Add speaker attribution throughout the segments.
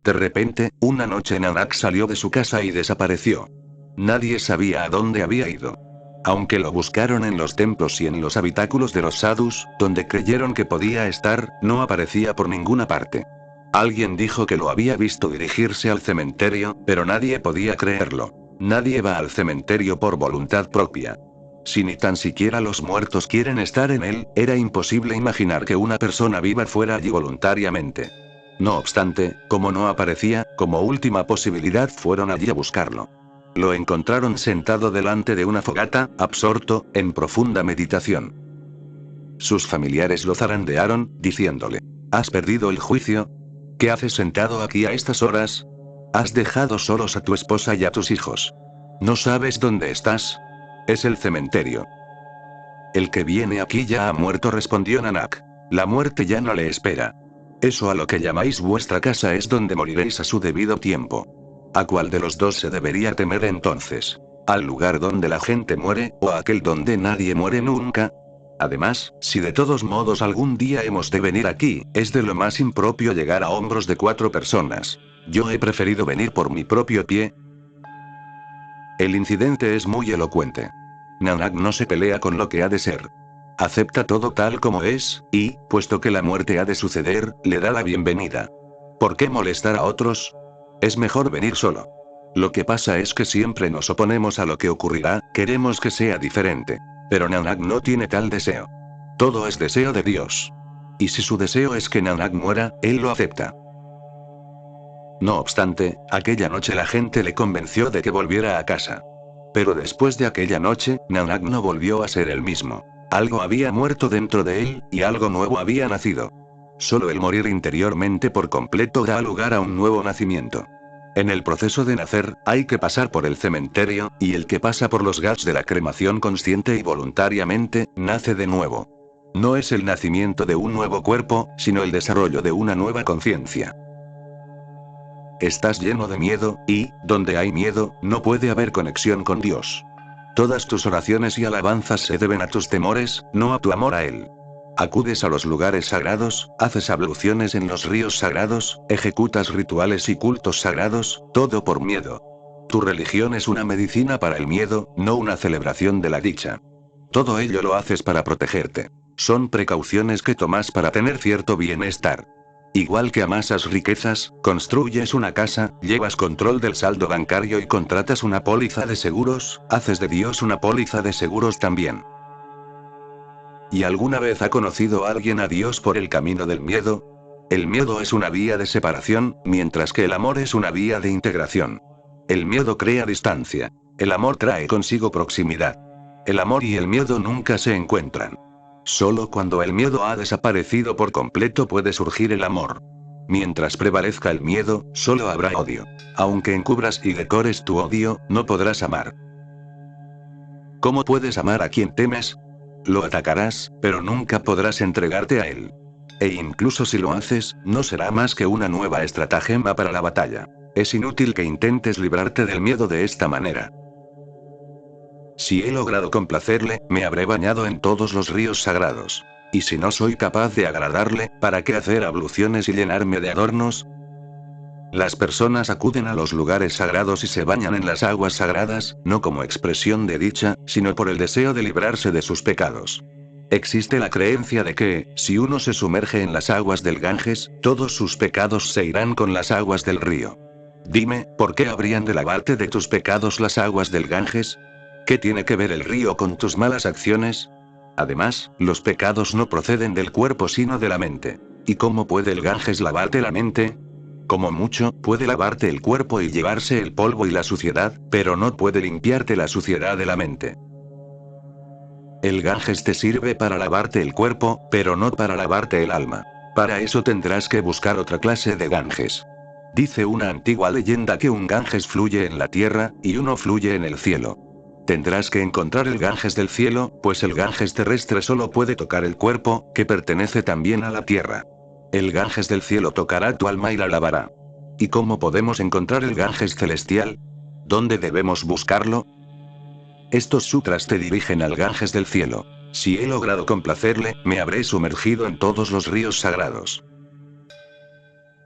Speaker 1: De repente, una noche Nanak salió de su casa y desapareció. Nadie sabía a dónde había ido. Aunque lo buscaron en los templos y en los habitáculos de los sadhus, donde creyeron que podía estar, no aparecía por ninguna parte. Alguien dijo que lo había visto dirigirse al cementerio, pero nadie podía creerlo. Nadie va al cementerio por voluntad propia. Si ni tan siquiera los muertos quieren estar en él, era imposible imaginar que una persona viva fuera allí voluntariamente. No obstante, como no aparecía, como última posibilidad fueron allí a buscarlo. Lo encontraron sentado delante de una fogata, absorto, en profunda meditación. Sus familiares lo zarandearon, diciéndole: ¿Has perdido el juicio? ¿Qué haces sentado aquí a estas horas? ¿Has dejado solos a tu esposa y a tus hijos? ¿No sabes dónde estás? Es el cementerio. El que viene aquí ya ha muerto, respondió Nanak. La muerte ya no le espera. Eso a lo que llamáis vuestra casa es donde moriréis a su debido tiempo. ¿A cuál de los dos se debería temer entonces? ¿Al lugar donde la gente muere, o a aquel donde nadie muere nunca? Además, si de todos modos algún día hemos de venir aquí, es de lo más impropio llegar a hombros de 4 personas. Yo he preferido venir por mi propio pie. El incidente es muy elocuente. Nanak no se pelea con lo que ha de ser. Acepta todo tal como es, y, puesto que la muerte ha de suceder, le da la bienvenida. ¿Por qué molestar a otros? Es mejor venir solo. Lo que pasa es que siempre nos oponemos a lo que ocurrirá, queremos que sea diferente. Pero Nanak no tiene tal deseo. Todo es deseo de Dios. Y si su deseo es que Nanak muera, él lo acepta. No obstante, aquella noche la gente le convenció de que volviera a casa. Pero después de aquella noche, Nanak no volvió a ser el mismo. Algo había muerto dentro de él, y algo nuevo había nacido. Solo el morir interiormente por completo da lugar a un nuevo nacimiento. En el proceso de nacer, hay que pasar por el cementerio, y el que pasa por los gaps de la cremación consciente y voluntariamente, nace de nuevo. No es el nacimiento de un nuevo cuerpo, sino el desarrollo de una nueva conciencia. Estás lleno de miedo, y, donde hay miedo, no puede haber conexión con Dios. Todas tus oraciones y alabanzas se deben a tus temores, no a tu amor a Él. Acudes a los lugares sagrados, haces abluciones en los ríos sagrados, ejecutas rituales y cultos sagrados, todo por miedo. Tu religión es una medicina para el miedo, no una celebración de la dicha. Todo ello lo haces para protegerte. Son precauciones que tomas para tener cierto bienestar. Igual que amasas riquezas, construyes una casa, llevas control del saldo bancario y contratas una póliza de seguros, haces de Dios una póliza de seguros también. ¿Y alguna vez ha conocido alguien a Dios por el camino del miedo? El miedo es una vía de separación, mientras que el amor es una vía de integración. El miedo crea distancia. El amor trae consigo proximidad. El amor y el miedo nunca se encuentran. Solo cuando el miedo ha desaparecido por completo puede surgir el amor. Mientras prevalezca el miedo, solo habrá odio. Aunque encubras y decores tu odio, no podrás amar. ¿Cómo puedes amar a quien temes? Lo atacarás, pero nunca podrás entregarte a él. E incluso si lo haces, no será más que una nueva estratagema para la batalla. Es inútil que intentes librarte del miedo de esta manera. Si he logrado complacerle, me habré bañado en todos los ríos sagrados. Y si no soy capaz de agradarle, ¿para qué hacer abluciones y llenarme de adornos? Las personas acuden a los lugares sagrados y se bañan en las aguas sagradas, no como expresión de dicha, sino por el deseo de librarse de sus pecados. Existe la creencia de que, si uno se sumerge en las aguas del Ganges, todos sus pecados se irán con las aguas del río. Dime, ¿por qué habrían de lavarte de tus pecados las aguas del Ganges? ¿Qué tiene que ver el río con tus malas acciones? Además, los pecados no proceden del cuerpo sino de la mente. ¿Y cómo puede el Ganges lavarte la mente? Como mucho, puede lavarte el cuerpo y llevarse el polvo y la suciedad, pero no puede limpiarte la suciedad de la mente. El Ganges te sirve para lavarte el cuerpo, pero no para lavarte el alma. Para eso tendrás que buscar otra clase de Ganges. Dice una antigua leyenda que un Ganges fluye en la tierra, y uno fluye en el cielo. Tendrás que encontrar el Ganges del cielo, pues el Ganges terrestre solo puede tocar el cuerpo, que pertenece también a la tierra. El Ganges del cielo tocará tu alma y la lavará. ¿Y cómo podemos encontrar el Ganges celestial? ¿Dónde debemos buscarlo? Estos sutras te dirigen al Ganges del cielo. Si he logrado complacerle, me habré sumergido en todos los ríos sagrados.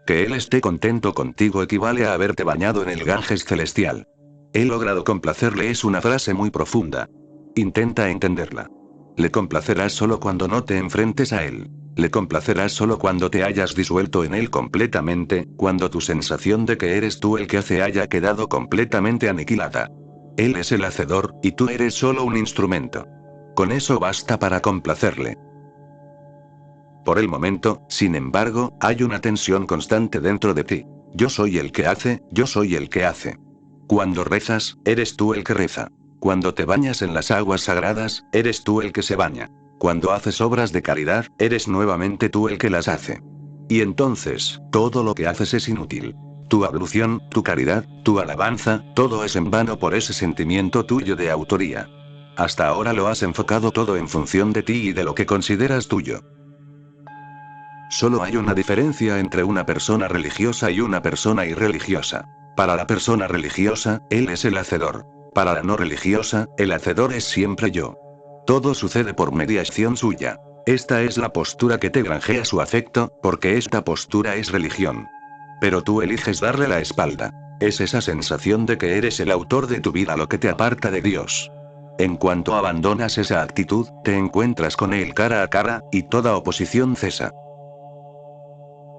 Speaker 1: Que Él esté contento contigo equivale a haberte bañado en el Ganges celestial. He logrado complacerle es una frase muy profunda. Intenta entenderla. Le complacerás solo cuando no te enfrentes a Él. Le complacerás solo cuando te hayas disuelto en Él completamente, cuando tu sensación de que eres tú el que hace haya quedado completamente aniquilada. Él es el hacedor, y tú eres solo un instrumento. Con eso basta para complacerle. Por el momento, sin embargo, hay una tensión constante dentro de ti. Yo soy el que hace, yo soy el que hace. Cuando rezas, eres tú el que reza. Cuando te bañas en las aguas sagradas, eres tú el que se baña. Cuando haces obras de caridad, eres nuevamente tú el que las hace. Y entonces, todo lo que haces es inútil. Tu ablución, tu caridad, tu alabanza, todo es en vano por ese sentimiento tuyo de autoría. Hasta ahora lo has enfocado todo en función de ti y de lo que consideras tuyo. Solo hay una diferencia entre una persona religiosa y una persona irreligiosa. Para la persona religiosa, él es el hacedor. Para la no religiosa, el hacedor es siempre yo. Todo sucede por mediación suya. Esta es la postura que te granjea su afecto, porque esta postura es religión. Pero tú eliges darle la espalda. Es esa sensación de que eres el autor de tu vida lo que te aparta de Dios. En cuanto abandonas esa actitud, te encuentras con Él cara a cara, y toda oposición cesa.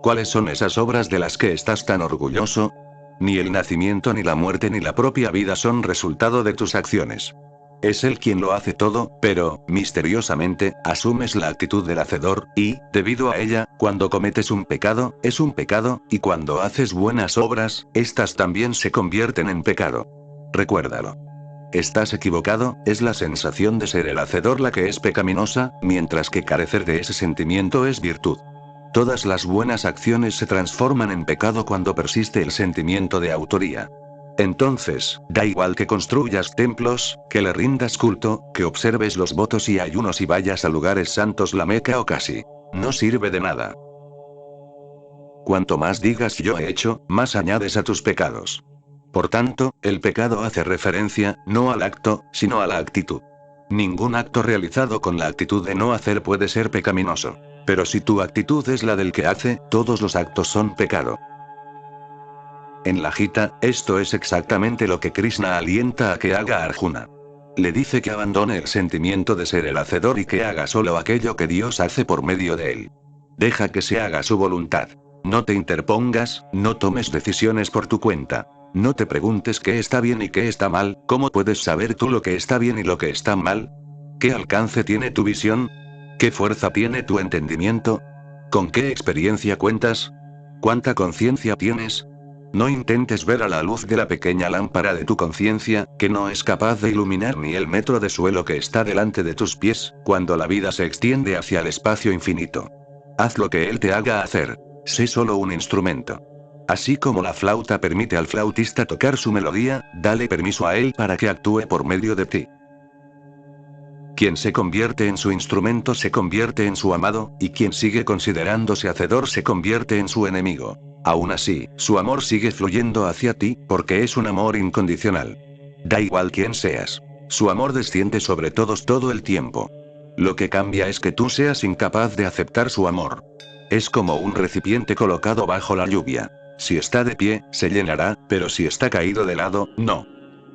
Speaker 1: ¿Cuáles son esas obras de las que estás tan orgulloso? Ni el nacimiento ni la muerte ni la propia vida son resultado de tus acciones. Es Él quien lo hace todo, pero, misteriosamente, asumes la actitud del hacedor, y, debido a ella, cuando cometes un pecado, es un pecado, y cuando haces buenas obras, estas también se convierten en pecado. Recuérdalo. Estás equivocado, es la sensación de ser el hacedor la que es pecaminosa, mientras que carecer de ese sentimiento es virtud. Todas las buenas acciones se transforman en pecado cuando persiste el sentimiento de autoría. Entonces, da igual que construyas templos, que le rindas culto, que observes los votos y ayunos y vayas a lugares santos la Meca o casi. No sirve de nada. Cuanto más digas yo he hecho, más añades a tus pecados. Por tanto, el pecado hace referencia, no al acto, sino a la actitud. Ningún acto realizado con la actitud de no hacer puede ser pecaminoso. Pero si tu actitud es la del que hace, todos los actos son pecado. En la Gita, esto es exactamente lo que Krishna alienta a que haga Arjuna. Le dice que abandone el sentimiento de ser el hacedor y que haga solo aquello que Dios hace por medio de él. Deja que se haga su voluntad. No te interpongas, no tomes decisiones por tu cuenta. No te preguntes qué está bien y qué está mal, ¿cómo puedes saber tú lo que está bien y lo que está mal? ¿Qué alcance tiene tu visión? ¿Qué fuerza tiene tu entendimiento? ¿Con qué experiencia cuentas? ¿Cuánta conciencia tienes? No intentes ver a la luz de la pequeña lámpara de tu conciencia, que no es capaz de iluminar ni el metro de suelo que está delante de tus pies, cuando la vida se extiende hacia el espacio infinito. Haz lo que Él te haga hacer. Sé solo un instrumento. Así como la flauta permite al flautista tocar su melodía, dale permiso a Él para que actúe por medio de ti. Quien se convierte en su instrumento se convierte en su amado, y quien sigue considerándose hacedor se convierte en su enemigo. Aún así, su amor sigue fluyendo hacia ti, porque es un amor incondicional. Da igual quién seas. Su amor desciende sobre todos todo el tiempo. Lo que cambia es que tú seas incapaz de aceptar su amor. Es como un recipiente colocado bajo la lluvia. Si está de pie, se llenará, pero si está caído de lado, no.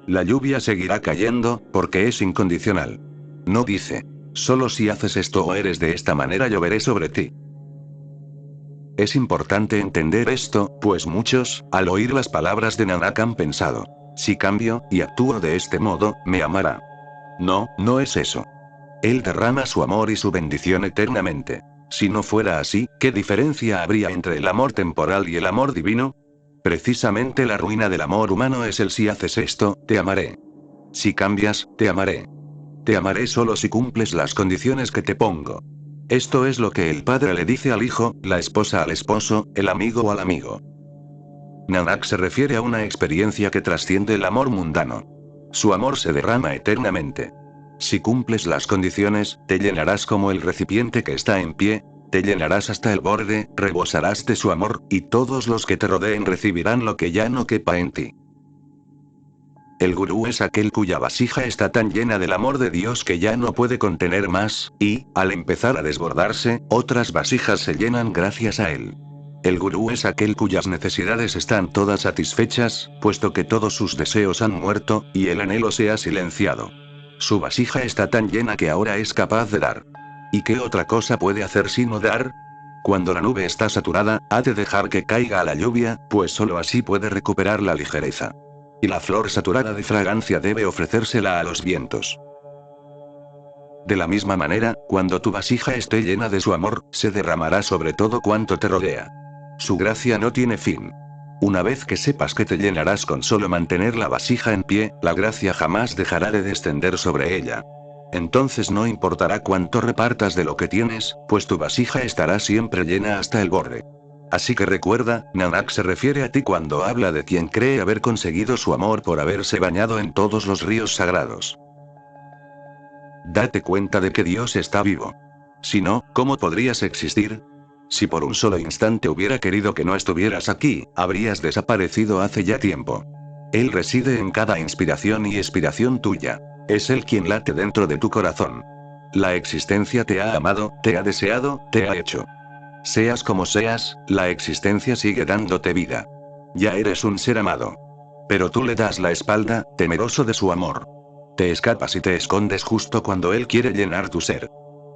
Speaker 1: La lluvia seguirá cayendo, porque es incondicional. No dice, solo si haces esto o eres de esta manera lloveré sobre ti. Es importante entender esto, pues muchos, al oír las palabras de Nanak han pensado, si cambio, y actúo de este modo, me amará. No, no es eso. Él derrama su amor y su bendición eternamente. Si no fuera así, ¿qué diferencia habría entre el amor temporal y el amor divino? Precisamente la ruina del amor humano es el si haces esto, te amaré. Si cambias, te amaré. Te amaré solo si cumples las condiciones que te pongo. Esto es lo que el padre le dice al hijo, la esposa al esposo, el amigo al amigo. Nanak se refiere a una experiencia que trasciende el amor mundano. Su amor se derrama eternamente. Si cumples las condiciones, te llenarás como el recipiente que está en pie, te llenarás hasta el borde, rebosarás de su amor, y todos los que te rodeen recibirán lo que ya no quepa en ti. El gurú es aquel cuya vasija está tan llena del amor de Dios que ya no puede contener más, y, al empezar a desbordarse, otras vasijas se llenan gracias a él. El gurú es aquel cuyas necesidades están todas satisfechas, puesto que todos sus deseos han muerto, y el anhelo se ha silenciado. Su vasija está tan llena que ahora es capaz de dar. ¿Y qué otra cosa puede hacer sino dar? Cuando la nube está saturada, ha de dejar que caiga la lluvia, pues solo así puede recuperar la ligereza. Y la flor saturada de fragancia debe ofrecérsela a los vientos. De la misma manera, cuando tu vasija esté llena de su amor, se derramará sobre todo cuanto te rodea. Su gracia no tiene fin. Una vez que sepas que te llenarás con solo mantener la vasija en pie, la gracia jamás dejará de descender sobre ella. Entonces no importará cuánto repartas de lo que tienes, pues tu vasija estará siempre llena hasta el borde. Así que recuerda, Nanak se refiere a ti cuando habla de quien cree haber conseguido su amor por haberse bañado en todos los ríos sagrados. Date cuenta de que Dios está vivo. Si no, ¿cómo podrías existir? Si por un solo instante hubiera querido que no estuvieras aquí, habrías desaparecido hace ya tiempo. Él reside en cada inspiración y expiración tuya. Es Él quien late dentro de tu corazón. La existencia te ha amado, te ha deseado, te ha hecho. Seas como seas, la existencia sigue dándote vida. Ya eres un ser amado. Pero tú le das la espalda, temeroso de su amor. Te escapas y te escondes justo cuando Él quiere llenar tu ser.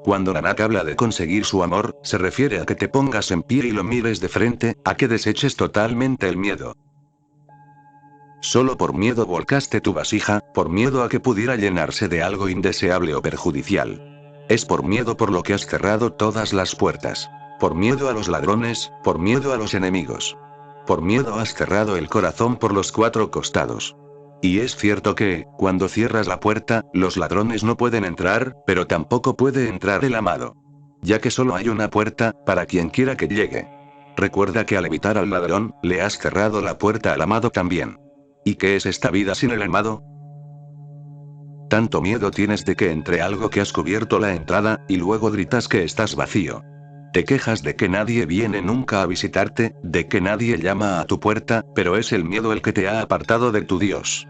Speaker 1: Cuando Nanak habla de conseguir su amor, se refiere a que te pongas en pie y lo mires de frente, a que deseches totalmente el miedo. Solo por miedo volcaste tu vasija, por miedo a que pudiera llenarse de algo indeseable o perjudicial. Es por miedo por lo que has cerrado todas las puertas. Por miedo a los ladrones, por miedo a los enemigos. Por miedo has cerrado el corazón por los cuatro costados. Y es cierto que, cuando cierras la puerta, los ladrones no pueden entrar, pero tampoco puede entrar el amado. Ya que solo hay una puerta, para quien quiera que llegue. Recuerda que al evitar al ladrón, le has cerrado la puerta al amado también. ¿Y qué es esta vida sin el amado? Tanto miedo tienes de que entre algo que has cubierto la entrada, y luego gritas que estás vacío. Te quejas de que nadie viene nunca a visitarte, de que nadie llama a tu puerta, pero es el miedo el que te ha apartado de tu Dios.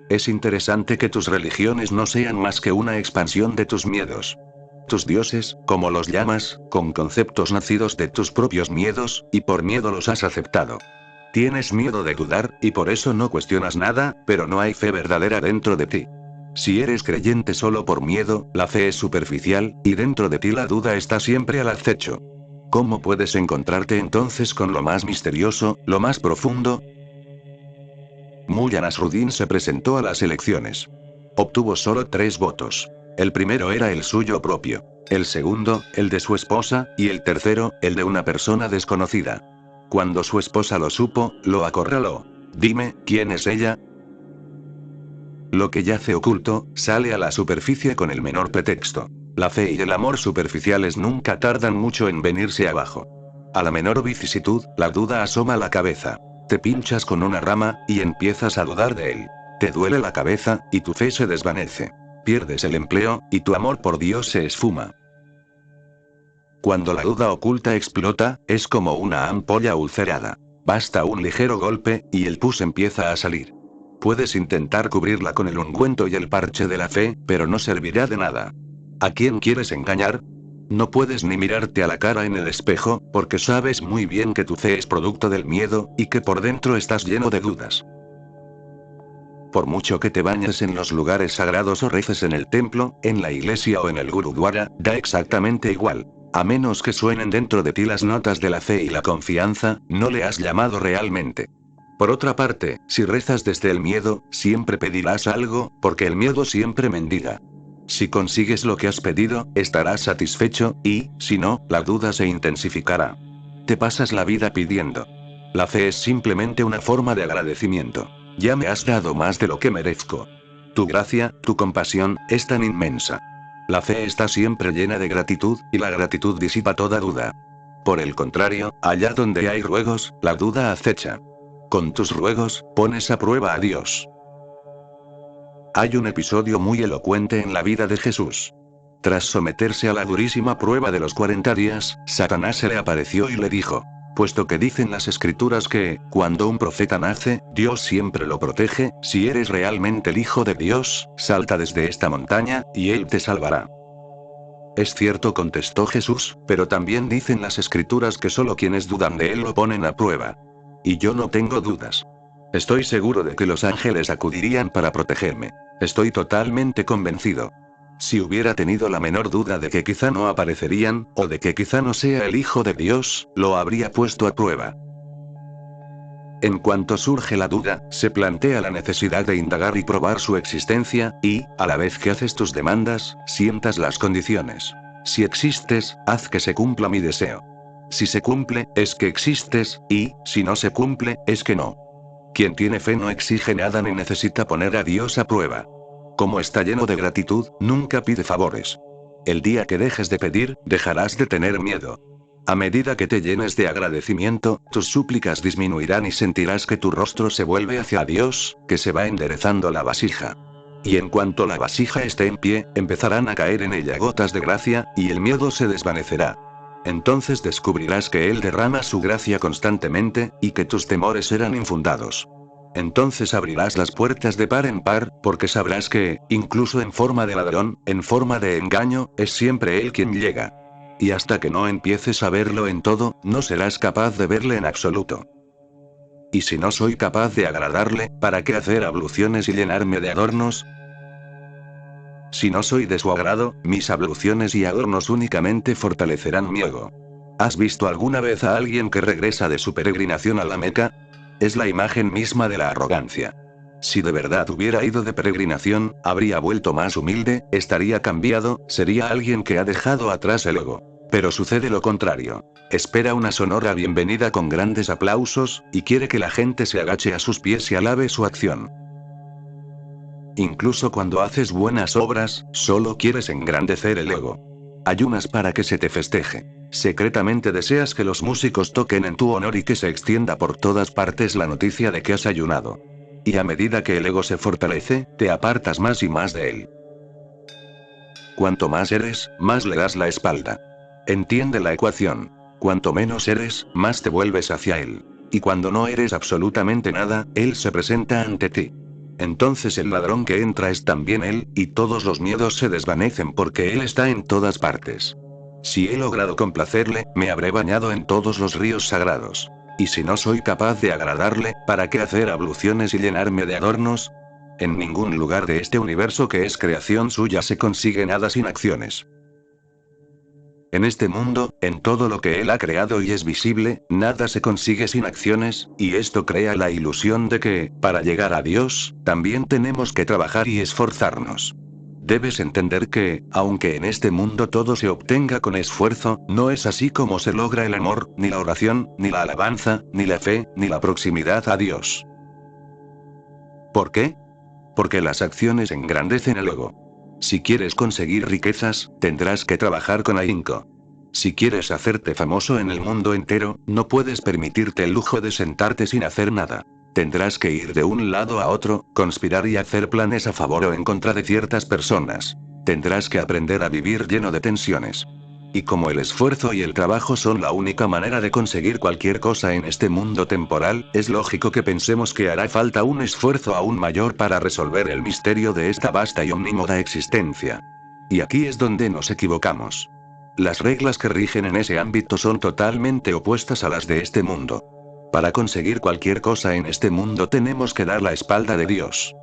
Speaker 1: Es interesante que tus religiones no sean más que una expansión de tus miedos. Tus dioses, como los llamas, con conceptos nacidos de tus propios miedos, y por miedo los has aceptado. Tienes miedo de dudar, y por eso no cuestionas nada, pero no hay fe verdadera dentro de ti. Si eres creyente solo por miedo, la fe es superficial, y dentro de ti la duda está siempre al acecho. ¿Cómo puedes encontrarte entonces con lo más misterioso, lo más profundo? Mullah Nasruddin se presentó a las elecciones. Obtuvo solo 3 votos. El primero era el suyo propio. El segundo, el de su esposa, y el tercero, el de una persona desconocida. Cuando su esposa lo supo, lo acorraló. Dime, ¿quién es ella? Lo que yace oculto, sale a la superficie con el menor pretexto. La fe y el amor superficiales nunca tardan mucho en venirse abajo. A la menor vicisitud, la duda asoma la cabeza. Te pinchas con una rama, y empiezas a dudar de él. Te duele la cabeza, y tu fe se desvanece. Pierdes el empleo, y tu amor por Dios se esfuma. Cuando la duda oculta explota, es como una ampolla ulcerada. Basta un ligero golpe, y el pus empieza a salir. Puedes intentar cubrirla con el ungüento y el parche de la fe, pero no servirá de nada. ¿A quién quieres engañar? No puedes ni mirarte a la cara en el espejo, porque sabes muy bien que tu fe es producto del miedo, y que por dentro estás lleno de dudas. Por mucho que te bañes en los lugares sagrados o reces en el templo, en la iglesia o en el gurudwara, da exactamente igual. A menos que suenen dentro de ti las notas de la fe y la confianza, no le has llamado realmente. Por otra parte, si rezas desde el miedo, siempre pedirás algo, porque el miedo siempre mendiga. Si consigues lo que has pedido, estarás satisfecho, y, si no, la duda se intensificará. Te pasas la vida pidiendo. La fe es simplemente una forma de agradecimiento. Ya me has dado más de lo que merezco. Tu gracia, tu compasión, es tan inmensa. La fe está siempre llena de gratitud, y la gratitud disipa toda duda. Por el contrario, allá donde hay ruegos, la duda acecha. Con tus ruegos, pones a prueba a Dios. Hay un episodio muy elocuente en la vida de Jesús. Tras someterse a la durísima prueba de los 40 días, Satanás se le apareció y le dijo: puesto que dicen las escrituras que, cuando un profeta nace, Dios siempre lo protege, si eres realmente el Hijo de Dios, salta desde esta montaña, y Él te salvará. Es cierto, contestó Jesús, pero también dicen las escrituras que solo quienes dudan de él lo ponen a prueba. Y yo no tengo dudas. Estoy seguro de que los ángeles acudirían para protegerme. Estoy totalmente convencido. Si hubiera tenido la menor duda de que quizá no aparecerían, o de que quizá no sea el Hijo de Dios, lo habría puesto a prueba. En cuanto surge la duda, se plantea la necesidad de indagar y probar su existencia, y, a la vez que haces tus demandas, sientas las condiciones. Si existes, haz que se cumpla mi deseo. Si se cumple, es que existes, y, si no se cumple, es que no. Quien tiene fe no exige nada ni necesita poner a Dios a prueba. Como está lleno de gratitud, nunca pide favores. El día que dejes de pedir, dejarás de tener miedo. A medida que te llenes de agradecimiento, tus súplicas disminuirán y sentirás que tu rostro se vuelve hacia Dios, que se va enderezando la vasija. Y en cuanto la vasija esté en pie, empezarán a caer en ella gotas de gracia, y el miedo se desvanecerá. Entonces descubrirás que Él derrama su gracia constantemente, y que tus temores eran infundados. Entonces abrirás las puertas de par en par, porque sabrás que, incluso en forma de ladrón, en forma de engaño, es siempre Él quien llega. Y hasta que no empieces a verlo en todo, no serás capaz de verle en absoluto. Y si no soy capaz de agradarle, ¿para qué hacer abluciones y llenarme de adornos? Si no soy de su agrado, mis abluciones y adornos únicamente fortalecerán mi ego. ¿Has visto alguna vez a alguien que regresa de su peregrinación a la Meca? Es la imagen misma de la arrogancia. Si de verdad hubiera ido de peregrinación, habría vuelto más humilde, estaría cambiado, sería alguien que ha dejado atrás el ego. Pero sucede lo contrario. Espera una sonora bienvenida con grandes aplausos, y quiere que la gente se agache a sus pies y alabe su acción. Incluso cuando haces buenas obras, solo quieres engrandecer el ego. Ayunas para que se te festeje. Secretamente deseas que los músicos toquen en tu honor y que se extienda por todas partes la noticia de que has ayunado. Y a medida que el ego se fortalece, te apartas más y más de él. Cuanto más eres, más le das la espalda. Entiende la ecuación. Cuanto menos eres, más te vuelves hacia él. Y cuando no eres absolutamente nada, él se presenta ante ti. Entonces el ladrón que entra es también él, y todos los miedos se desvanecen porque él está en todas partes. Si he logrado complacerle, me habré bañado en todos los ríos sagrados. Y si no soy capaz de agradarle, ¿para qué hacer abluciones y llenarme de adornos? En ningún lugar de este universo que es creación suya se consigue nada sin acciones. En este mundo, en todo lo que Él ha creado y es visible, nada se consigue sin acciones, y esto crea la ilusión de que, para llegar a Dios, también tenemos que trabajar y esforzarnos. Debes entender que, aunque en este mundo todo se obtenga con esfuerzo, no es así como se logra el amor, ni la oración, ni la alabanza, ni la fe, ni la proximidad a Dios. ¿Por qué? Porque las acciones engrandecen el ego. Si quieres conseguir riquezas, tendrás que trabajar con ahínco. Si quieres hacerte famoso en el mundo entero, no puedes permitirte el lujo de sentarte sin hacer nada. Tendrás que ir de un lado a otro, conspirar y hacer planes a favor o en contra de ciertas personas. Tendrás que aprender a vivir lleno de tensiones. Y como el esfuerzo y el trabajo son la única manera de conseguir cualquier cosa en este mundo temporal, es lógico que pensemos que hará falta un esfuerzo aún mayor para resolver el misterio de esta vasta y omnímoda existencia. Y aquí es donde nos equivocamos. Las reglas que rigen en ese ámbito son totalmente opuestas a las de este mundo. Para conseguir cualquier cosa en este mundo tenemos que dar la espalda de Dios.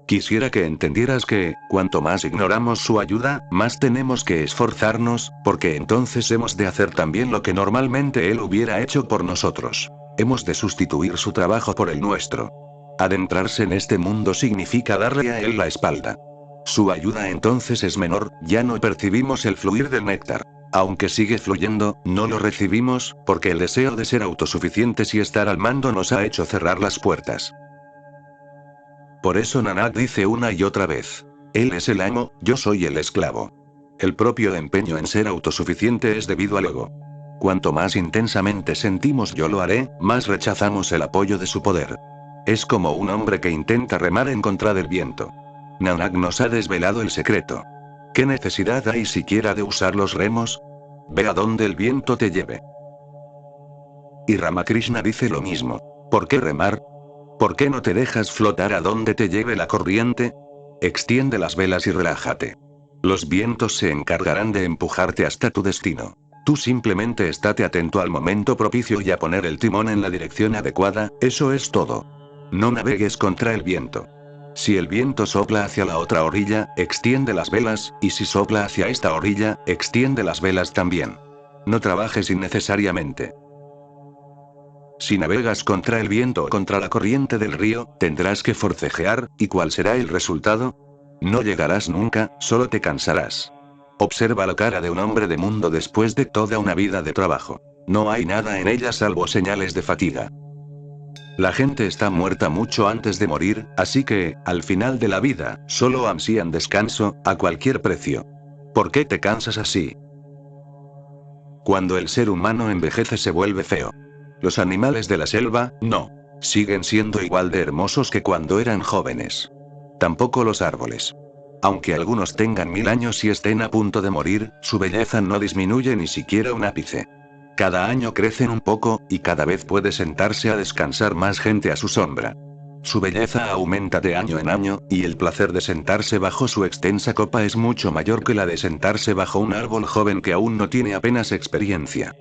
Speaker 1: Quisiera que entendieras que, cuanto más ignoramos su ayuda, más tenemos que esforzarnos, porque entonces hemos de hacer también lo que normalmente Él hubiera hecho por nosotros. Hemos de sustituir su trabajo por el nuestro. Adentrarse en este mundo significa darle a Él la espalda. Su ayuda entonces es menor, ya no percibimos el fluir del néctar. Aunque sigue fluyendo, no lo recibimos, porque el deseo de ser autosuficientes y estar al mando nos ha hecho cerrar las puertas. Por eso Nanak dice una y otra vez: Él es el amo, yo soy el esclavo. El propio empeño en ser autosuficiente es debido al ego. Cuanto más intensamente sentimos yo lo haré, más rechazamos el apoyo de su poder. Es como un hombre que intenta remar en contra del viento. Nanak nos ha desvelado el secreto. ¿Qué necesidad hay siquiera de usar los remos? Ve a donde el viento te lleve. Y Ramakrishna dice lo mismo. ¿Por qué remar? ¿Por qué no te dejas flotar a donde te lleve la corriente? Extiende las velas y relájate. Los vientos se encargarán de empujarte hasta tu destino. Tú simplemente estate atento al momento propicio y a poner el timón en la dirección adecuada, eso es todo. No navegues contra el viento. Si el viento sopla hacia la otra orilla, extiende las velas, y si sopla hacia esta orilla, extiende las velas también. No trabajes innecesariamente. Si navegas contra el viento o contra la corriente del río, tendrás que forcejear, ¿y cuál será el resultado? No llegarás nunca, solo te cansarás. Observa la cara de un hombre de mundo después de toda una vida de trabajo. No hay nada en ella salvo señales de fatiga. La gente está muerta mucho antes de morir, así que, al final de la vida, solo ansían descanso, a cualquier precio. ¿Por qué te cansas así? Cuando el ser humano envejece se vuelve feo. Los animales de la selva, no. Siguen siendo igual de hermosos que cuando eran jóvenes. Tampoco los árboles. Aunque algunos tengan 1000 años y estén a punto de morir, su belleza no disminuye ni siquiera un ápice. Cada año crecen un poco, y cada vez puede sentarse a descansar más gente a su sombra. Su belleza aumenta de año en año, y el placer de sentarse bajo su extensa copa es mucho mayor que la de sentarse bajo un árbol joven que aún no tiene apenas experiencia.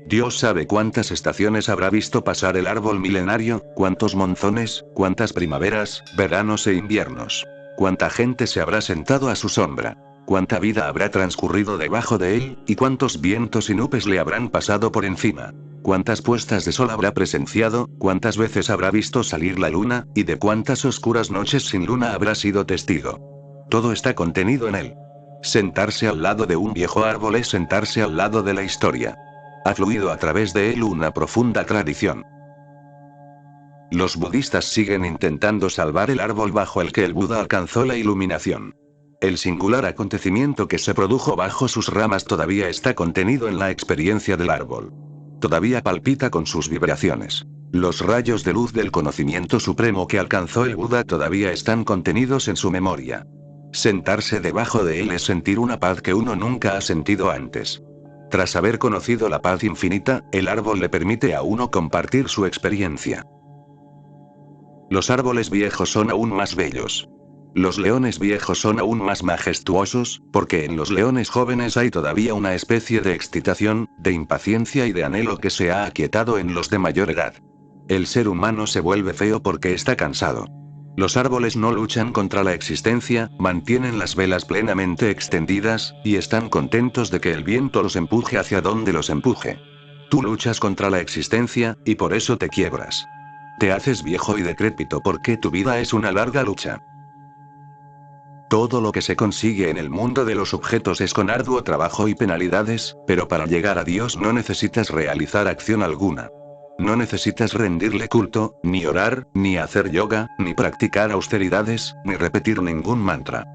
Speaker 1: Dios sabe cuántas estaciones habrá visto pasar el árbol milenario, cuántos monzones, cuántas primaveras, veranos e inviernos. Cuánta gente se habrá sentado a su sombra. Cuánta vida habrá transcurrido debajo de él, y cuántos vientos y nubes le habrán pasado por encima. Cuántas puestas de sol habrá presenciado, cuántas veces habrá visto salir la luna, y de cuántas oscuras noches sin luna habrá sido testigo. Todo está contenido en él. Sentarse al lado de un viejo árbol es sentarse al lado de la historia. Ha fluido a través de él una profunda tradición. Los budistas siguen intentando salvar el árbol bajo el que el Buda alcanzó la iluminación. El singular acontecimiento que se produjo bajo sus ramas todavía está contenido en la experiencia del árbol. Todavía palpita con sus vibraciones. Los rayos de luz del conocimiento supremo que alcanzó el Buda todavía están contenidos en su memoria. Sentarse debajo de él es sentir una paz que uno nunca ha sentido antes. Tras haber conocido la paz infinita, el árbol le permite a uno compartir su experiencia. Los árboles viejos son aún más bellos. Los leones viejos son aún más majestuosos, porque en los leones jóvenes hay todavía una especie de excitación, de impaciencia y de anhelo que se ha aquietado en los de mayor edad. El ser humano se vuelve feo porque está cansado. Los árboles no luchan contra la existencia, mantienen las velas plenamente extendidas, y están contentos de que el viento los empuje hacia donde los empuje. Tú luchas contra la existencia, y por eso te quiebras. Te haces viejo y decrépito porque tu vida es una larga lucha. Todo lo que se consigue en el mundo de los objetos es con arduo trabajo y penalidades, pero para llegar a Dios no necesitas realizar acción alguna. No necesitas rendirle culto, ni orar, ni hacer yoga, ni practicar austeridades, ni repetir ningún mantra.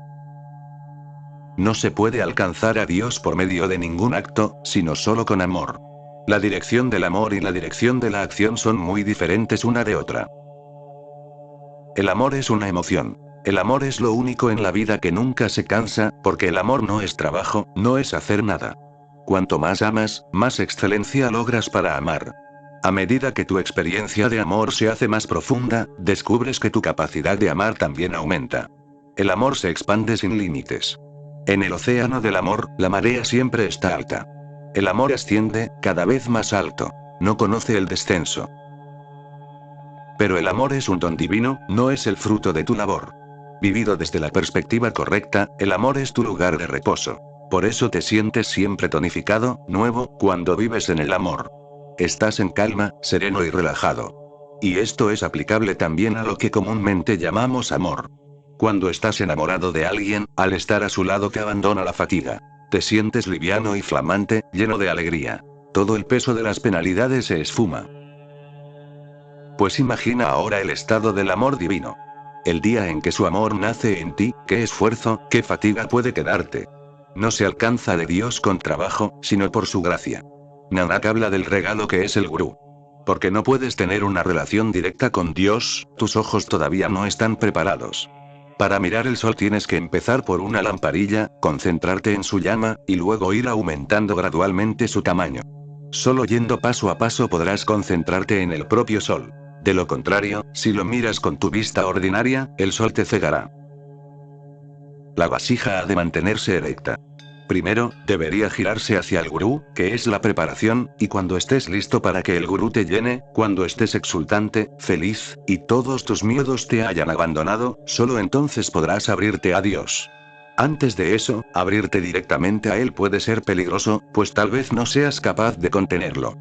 Speaker 1: No se puede alcanzar a Dios por medio de ningún acto, sino solo con amor. La dirección del amor y la dirección de la acción son muy diferentes una de otra. El amor es una emoción. El amor es lo único en la vida que nunca se cansa, porque el amor no es trabajo, no es hacer nada. Cuanto más amas, más excelencia logras para amar. A medida que tu experiencia de amor se hace más profunda, descubres que tu capacidad de amar también aumenta. El amor se expande sin límites. En el océano del amor, la marea siempre está alta. El amor asciende, cada vez más alto. No conoce el descenso. Pero el amor es un don divino, no es el fruto de tu labor. Vivido desde la perspectiva correcta, el amor es tu lugar de reposo. Por eso te sientes siempre tonificado, nuevo, cuando vives en el amor. Estás en calma, sereno y relajado. Y esto es aplicable también a lo que comúnmente llamamos amor. Cuando estás enamorado de alguien, al estar a su lado te abandona la fatiga. Te sientes liviano y flamante, lleno de alegría. Todo el peso de las penalidades se esfuma. Pues imagina ahora el estado del amor divino. El día en que su amor nace en ti, ¿qué esfuerzo, qué fatiga puede quedarte? No se alcanza de Dios con trabajo, sino por su gracia. Nanak habla del regalo que es el gurú. Porque no puedes tener una relación directa con Dios, tus ojos todavía no están preparados. Para mirar el sol tienes que empezar por una lamparilla, concentrarte en su llama, y luego ir aumentando gradualmente su tamaño. Solo yendo paso a paso podrás concentrarte en el propio sol. De lo contrario, si lo miras con tu vista ordinaria, el sol te cegará. La vasija ha de mantenerse erecta. Primero, debería girarse hacia el gurú, que es la preparación, y cuando estés listo para que el gurú te llene, cuando estés exultante, feliz, y todos tus miedos te hayan abandonado, solo entonces podrás abrirte a Dios. Antes de eso, abrirte directamente a Él puede ser peligroso, pues tal vez no seas capaz de contenerlo.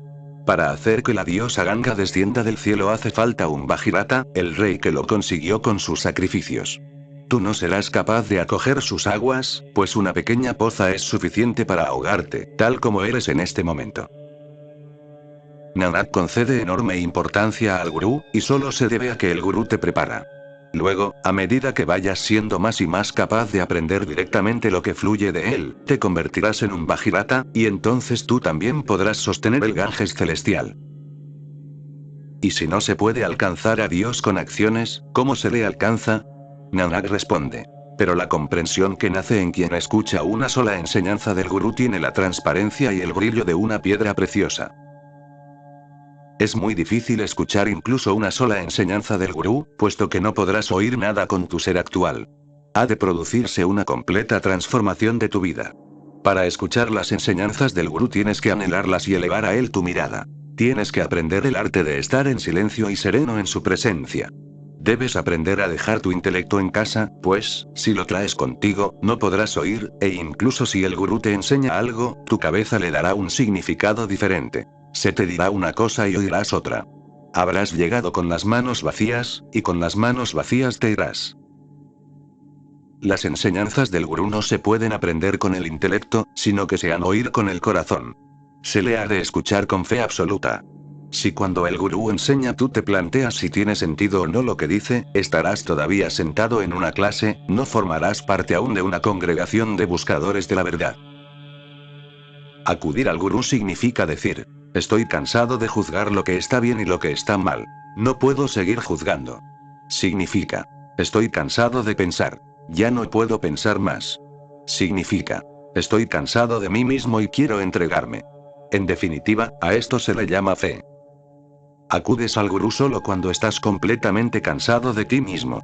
Speaker 1: Para hacer que la diosa Ganga descienda del cielo hace falta un Bhagirata, el rey que lo consiguió con sus sacrificios. Tú no serás capaz de acoger sus aguas, pues una pequeña poza es suficiente para ahogarte, tal como eres en este momento. Nanak concede enorme importancia al gurú, y solo se debe a que el gurú te prepara. Luego, a medida que vayas siendo más y más capaz de aprender directamente lo que fluye de él, te convertirás en un Bhagirata, y entonces tú también podrás sostener el Ganges celestial. ¿Y si no se puede alcanzar a Dios con acciones, cómo se le alcanza? Nanak responde. Pero la comprensión que nace en quien escucha una sola enseñanza del gurú tiene la transparencia y el brillo de una piedra preciosa. Es muy difícil escuchar incluso una sola enseñanza del gurú, puesto que no podrás oír nada con tu ser actual. Ha de producirse una completa transformación de tu vida. Para escuchar las enseñanzas del gurú tienes que anhelarlas y elevar a él tu mirada. Tienes que aprender el arte de estar en silencio y sereno en su presencia. Debes aprender a dejar tu intelecto en casa, pues, si lo traes contigo, no podrás oír, e incluso si el gurú te enseña algo, tu cabeza le dará un significado diferente. Se te dirá una cosa y oirás otra. Habrás llegado con las manos vacías, y con las manos vacías te irás. Las enseñanzas del gurú no se pueden aprender con el intelecto, sino que se han de oír con el corazón. Se le ha de escuchar con fe absoluta. Si cuando el gurú enseña tú te planteas si tiene sentido o no lo que dice, estarás todavía sentado en una clase, no formarás parte aún de una congregación de buscadores de la verdad. Acudir al gurú significa decir, estoy cansado de juzgar lo que está bien y lo que está mal. No puedo seguir juzgando. Significa, estoy cansado de pensar. Ya no puedo pensar más. Significa, estoy cansado de mí mismo y quiero entregarme. En definitiva, a esto se le llama fe. Acudes al gurú solo cuando estás completamente cansado de ti mismo.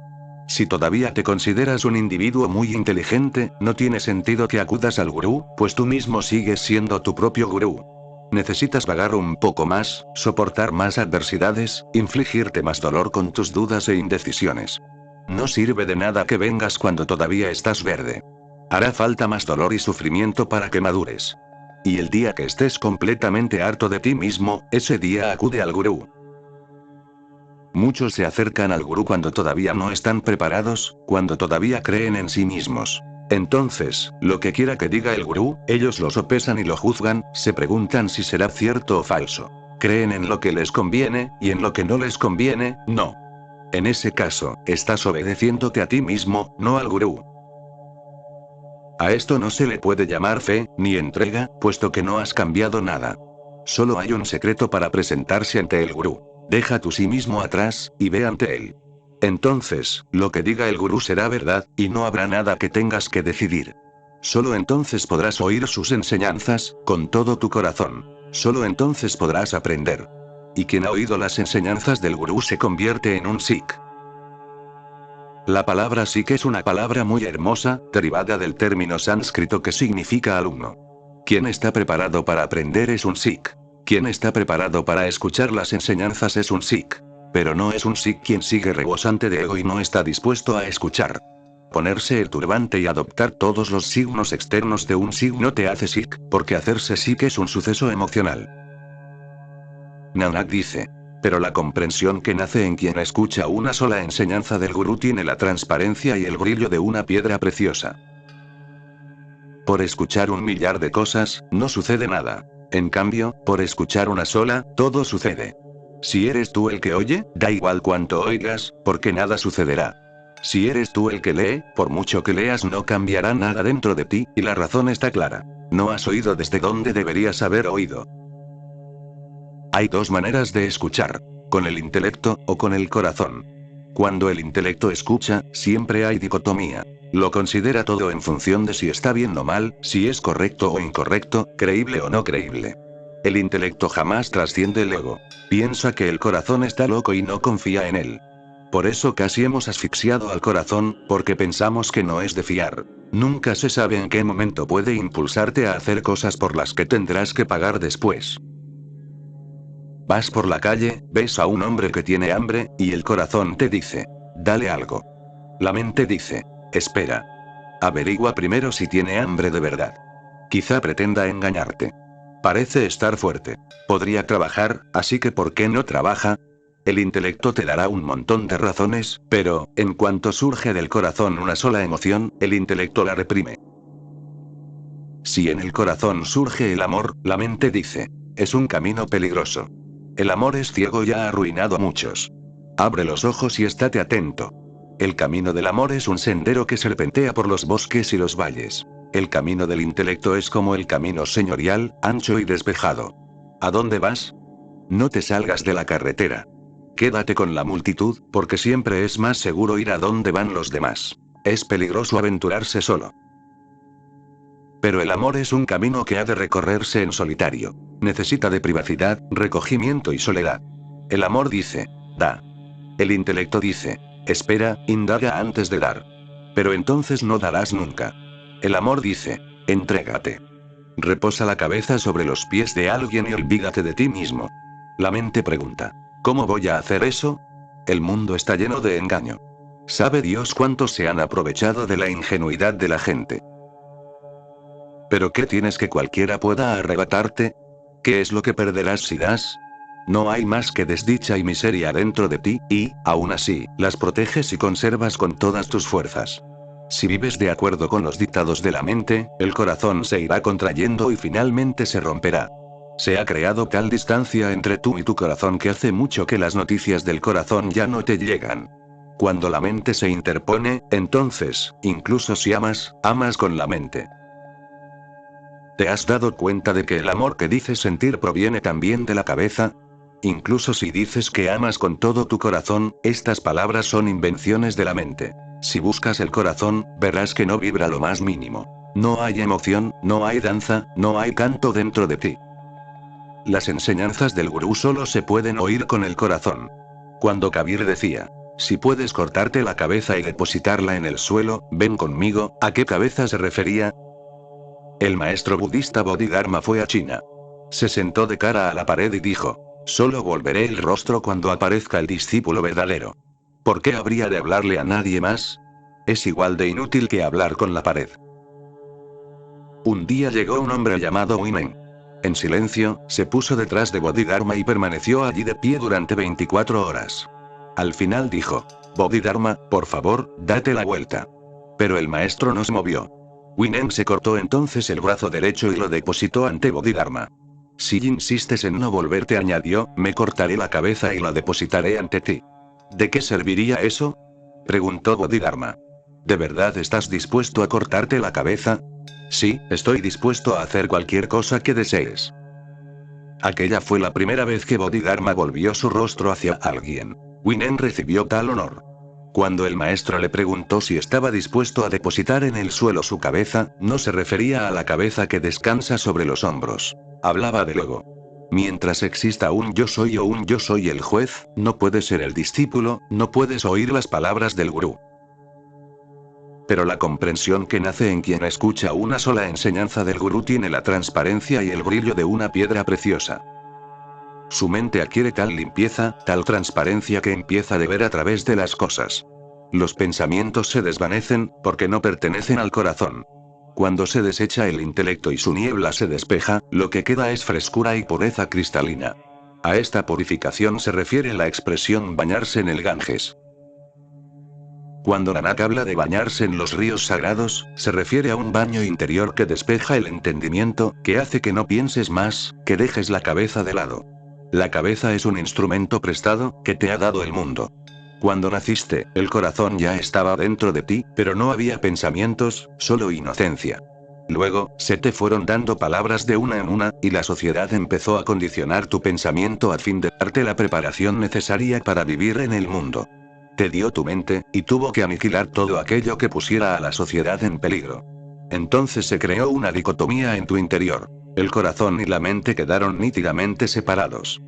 Speaker 1: Si todavía te consideras un individuo muy inteligente, no tiene sentido que acudas al gurú, pues tú mismo sigues siendo tu propio gurú. Necesitas vagar un poco más, soportar más adversidades, infligirte más dolor con tus dudas e indecisiones. No sirve de nada que vengas cuando todavía estás verde. Hará falta más dolor y sufrimiento para que madures. Y el día que estés completamente harto de ti mismo, ese día acude al gurú. Muchos se acercan al gurú cuando todavía no están preparados, cuando todavía creen en sí mismos. Entonces, lo que quiera que diga el gurú, ellos lo sopesan y lo juzgan, se preguntan si será cierto o falso. Creen en lo que les conviene, y en lo que no les conviene, no. En ese caso, estás obedeciéndote a ti mismo, no al gurú. A esto no se le puede llamar fe, ni entrega, puesto que no has cambiado nada. Solo hay un secreto para presentarse ante el gurú. Deja tu sí mismo atrás, y ve ante él. Entonces, lo que diga el gurú será verdad, y no habrá nada que tengas que decidir. Solo entonces podrás oír sus enseñanzas, con todo tu corazón. Solo entonces podrás aprender. Y quien ha oído las enseñanzas del gurú se convierte en un Sikh. La palabra Sikh es una palabra muy hermosa, derivada del término sánscrito que significa alumno. Quien está preparado para aprender es un Sikh. Quien está preparado para escuchar las enseñanzas es un Sikh. Pero no es un Sikh quien sigue rebosante de ego y no está dispuesto a escuchar. Ponerse el turbante y adoptar todos los signos externos de un Sikh no te hace Sikh, porque hacerse Sikh es un suceso emocional. Nanak dice. Pero la comprensión que nace en quien escucha una sola enseñanza del gurú tiene la transparencia y el brillo de una piedra preciosa. Por escuchar 1.000.000 de cosas, no sucede nada. En cambio, por escuchar una sola, todo sucede. Si eres tú el que oye, da igual cuánto oigas, porque nada sucederá. Si eres tú el que lee, por mucho que leas no cambiará nada dentro de ti, y la razón está clara. No has oído desde donde deberías haber oído. Hay dos maneras de escuchar. Con el intelecto, o con el corazón. Cuando el intelecto escucha, siempre hay dicotomía. Lo considera todo en función de si está bien o mal, si es correcto o incorrecto, creíble o no creíble. El intelecto jamás trasciende el ego. Piensa que el corazón está loco y no confía en él. Por eso casi hemos asfixiado al corazón, porque pensamos que no es de fiar. Nunca se sabe en qué momento puede impulsarte a hacer cosas por las que tendrás que pagar después. Vas por la calle, ves a un hombre que tiene hambre, y el corazón te dice, dale algo. La mente dice, espera. Averigua primero si tiene hambre de verdad. Quizá pretenda engañarte. Parece estar fuerte. Podría trabajar, así que ¿por qué no trabaja? El intelecto te dará un montón de razones, pero, en cuanto surge del corazón una sola emoción, el intelecto la reprime. Si en el corazón surge el amor, la mente dice, es un camino peligroso. El amor es ciego y ha arruinado a muchos. Abre los ojos y estate atento. El camino del amor es un sendero que serpentea por los bosques y los valles. El camino del intelecto es como el camino señorial, ancho y despejado. ¿A dónde vas? No te salgas de la carretera. Quédate con la multitud, porque siempre es más seguro ir a donde van los demás. Es peligroso aventurarse solo. Pero el amor es un camino que ha de recorrerse en solitario. Necesita de privacidad, recogimiento y soledad. El amor dice, da. El intelecto dice, espera, indaga antes de dar. Pero entonces no darás nunca. El amor dice, entrégate. Reposa la cabeza sobre los pies de alguien y olvídate de ti mismo. La mente pregunta, ¿cómo voy a hacer eso? El mundo está lleno de engaño. ¿Sabe Dios cuántos se han aprovechado de la ingenuidad de la gente? ¿Pero qué tienes que cualquiera pueda arrebatarte? ¿Qué es lo que perderás si das? No hay más que desdicha y miseria dentro de ti, y, aún así, las proteges y conservas con todas tus fuerzas. Si vives de acuerdo con los dictados de la mente, el corazón se irá contrayendo y finalmente se romperá. Se ha creado tal distancia entre tú y tu corazón que hace mucho que las noticias del corazón ya no te llegan. Cuando la mente se interpone, entonces, incluso si amas, amas con la mente. ¿Te has dado cuenta de que el amor que dices sentir proviene también de la cabeza? Incluso si dices que amas con todo tu corazón, estas palabras son invenciones de la mente. Si buscas el corazón, verás que no vibra lo más mínimo. No hay emoción, no hay danza, no hay canto dentro de ti. Las enseñanzas del gurú solo se pueden oír con el corazón. Cuando Kabir decía, si puedes cortarte la cabeza y depositarla en el suelo, ven conmigo, ¿a qué cabeza se refería? El maestro budista Bodhidharma fue a China. Se sentó de cara a la pared y dijo, solo volveré el rostro cuando aparezca el discípulo verdadero. ¿Por qué habría de hablarle a nadie más? Es igual de inútil que hablar con la pared. Un día llegó un hombre llamado Winen. En silencio, se puso detrás de Bodhidharma y permaneció allí de pie durante 24 horas. Al final dijo, Bodhidharma, por favor, date la vuelta. Pero el maestro no se movió. Winen se cortó entonces el brazo derecho y lo depositó ante Bodhidharma. Si insistes en no volverte, añadió, me cortaré la cabeza y la depositaré ante ti. ¿De qué serviría eso? Preguntó Bodhidharma. ¿De verdad estás dispuesto a cortarte la cabeza? Sí, estoy dispuesto a hacer cualquier cosa que desees. Aquella fue la primera vez que Bodhidharma volvió su rostro hacia alguien. Winen recibió tal honor. Cuando el maestro le preguntó si estaba dispuesto a depositar en el suelo su cabeza, no se refería a la cabeza que descansa sobre los hombros. Hablaba de luego. Mientras exista un yo soy o un yo soy el juez, no puedes ser el discípulo, no puedes oír las palabras del gurú. Pero la comprensión que nace en quien escucha una sola enseñanza del gurú tiene la transparencia y el brillo de una piedra preciosa. Su mente adquiere tal limpieza, tal transparencia que empieza a ver a través de las cosas. Los pensamientos se desvanecen, porque no pertenecen al corazón. Cuando se desecha el intelecto y su niebla se despeja, lo que queda es frescura y pureza cristalina. A esta purificación se refiere la expresión bañarse en el Ganges. Cuando Nanak habla de bañarse en los ríos sagrados, se refiere a un baño interior que despeja el entendimiento, que hace que no pienses más, que dejes la cabeza de lado. La cabeza es un instrumento prestado, que te ha dado el mundo. Cuando naciste, el corazón ya estaba dentro de ti, pero no había pensamientos, solo inocencia. Luego, se te fueron dando palabras de una en una, y la sociedad empezó a condicionar tu pensamiento a fin de darte la preparación necesaria para vivir en el mundo. Te dio tu mente, y tuvo que aniquilar todo aquello que pusiera a la sociedad en peligro. Entonces se creó una dicotomía en tu interior. El corazón y la mente quedaron nítidamente separados.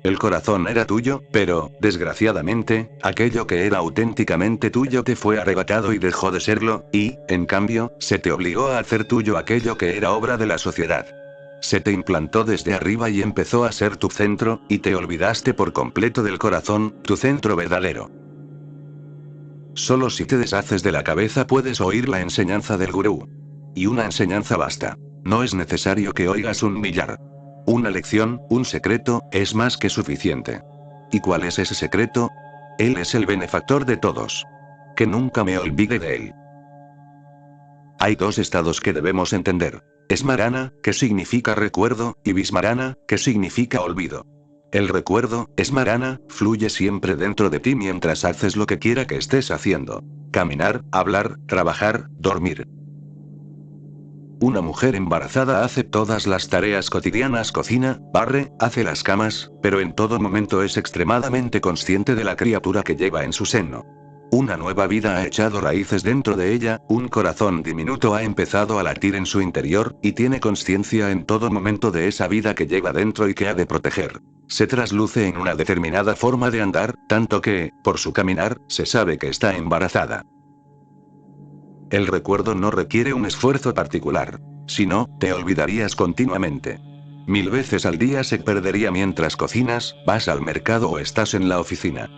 Speaker 1: El corazón era tuyo, pero, desgraciadamente, aquello que era auténticamente tuyo te fue arrebatado y dejó de serlo, y, en cambio, se te obligó a hacer tuyo aquello que era obra de la sociedad. Se te implantó desde arriba y empezó a ser tu centro, y te olvidaste por completo del corazón, tu centro verdadero. Solo si te deshaces de la cabeza puedes oír la enseñanza del gurú. Y una enseñanza basta. No es necesario que oigas un millar. Una lección, un secreto, es más que suficiente. ¿Y cuál es ese secreto? Él es el benefactor de todos. Que nunca me olvide de él. Hay dos estados que debemos entender. Smarana, que significa recuerdo, y Vismarana, que significa olvido. El recuerdo, Smarana, fluye siempre dentro de ti mientras haces lo que quiera que estés haciendo. Caminar, hablar, trabajar, dormir. Una mujer embarazada hace todas las tareas cotidianas, cocina, barre, hace las camas, pero en todo momento es extremadamente consciente de la criatura que lleva en su seno. Una nueva vida ha echado raíces dentro de ella, un corazón diminuto ha empezado a latir en su interior, y tiene conciencia en todo momento de esa vida que lleva dentro y que ha de proteger. Se trasluce en una determinada forma de andar, tanto que, por su caminar, se sabe que está embarazada. El recuerdo no requiere un esfuerzo particular. Si no, te olvidarías continuamente. 1000 veces al día se perdería mientras cocinas, vas al mercado o estás en la oficina.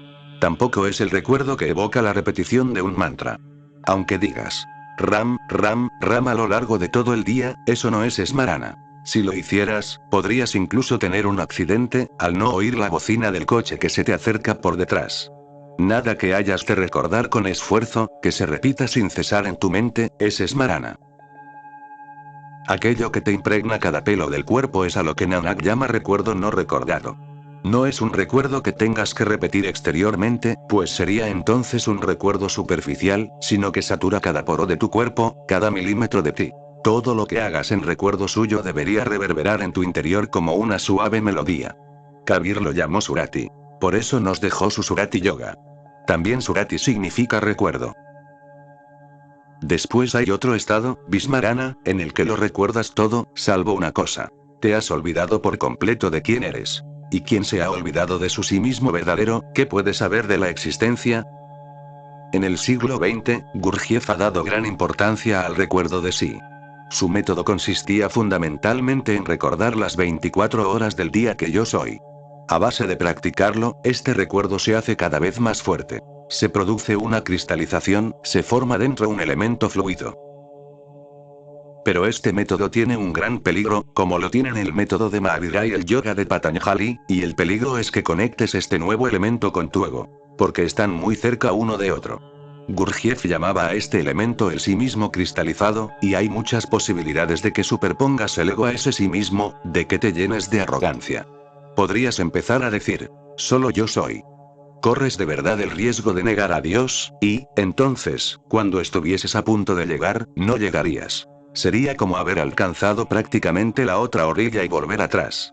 Speaker 1: Tampoco es el recuerdo que evoca la repetición de un mantra. Aunque digas, Ram, Ram, Ram a lo largo de todo el día, eso no es Smarana. Si lo hicieras, podrías incluso tener un accidente, al no oír la bocina del coche que se te acerca por detrás. Nada que hayas de recordar con esfuerzo, que se repita sin cesar en tu mente, es Smarana. Aquello que te impregna cada pelo del cuerpo es a lo que Nanak llama recuerdo no recordado. No es un recuerdo que tengas que repetir exteriormente, pues sería entonces un recuerdo superficial, sino que satura cada poro de tu cuerpo, cada milímetro de ti. Todo lo que hagas en recuerdo suyo debería reverberar en tu interior como una suave melodía. Kabir lo llamó Surati. Por eso nos dejó su Surati Yoga. También Surati significa recuerdo. Después hay otro estado, Vismarana, en el que lo recuerdas todo, salvo una cosa. Te has olvidado por completo de quién eres. ¿Y quién se ha olvidado de su sí mismo verdadero, qué puede saber de la existencia? En el siglo XX, Gurdjieff ha dado gran importancia al recuerdo de sí. Su método consistía fundamentalmente en recordar las 24 horas del día que yo soy. A base de practicarlo, este recuerdo se hace cada vez más fuerte. Se produce una cristalización, se forma dentro un elemento fluido. Pero este método tiene un gran peligro, como lo tienen el método de Mahavira y el yoga de Patanjali, y el peligro es que conectes este nuevo elemento con tu ego. Porque están muy cerca uno de otro. Gurdjieff llamaba a este elemento el sí mismo cristalizado, y hay muchas posibilidades de que superpongas el ego a ese sí mismo, de que te llenes de arrogancia. Podrías empezar a decir, solo yo soy. Corres de verdad el riesgo de negar a Dios, y, entonces, cuando estuvieses a punto de llegar, no llegarías. Sería como haber alcanzado prácticamente la otra orilla y volver atrás.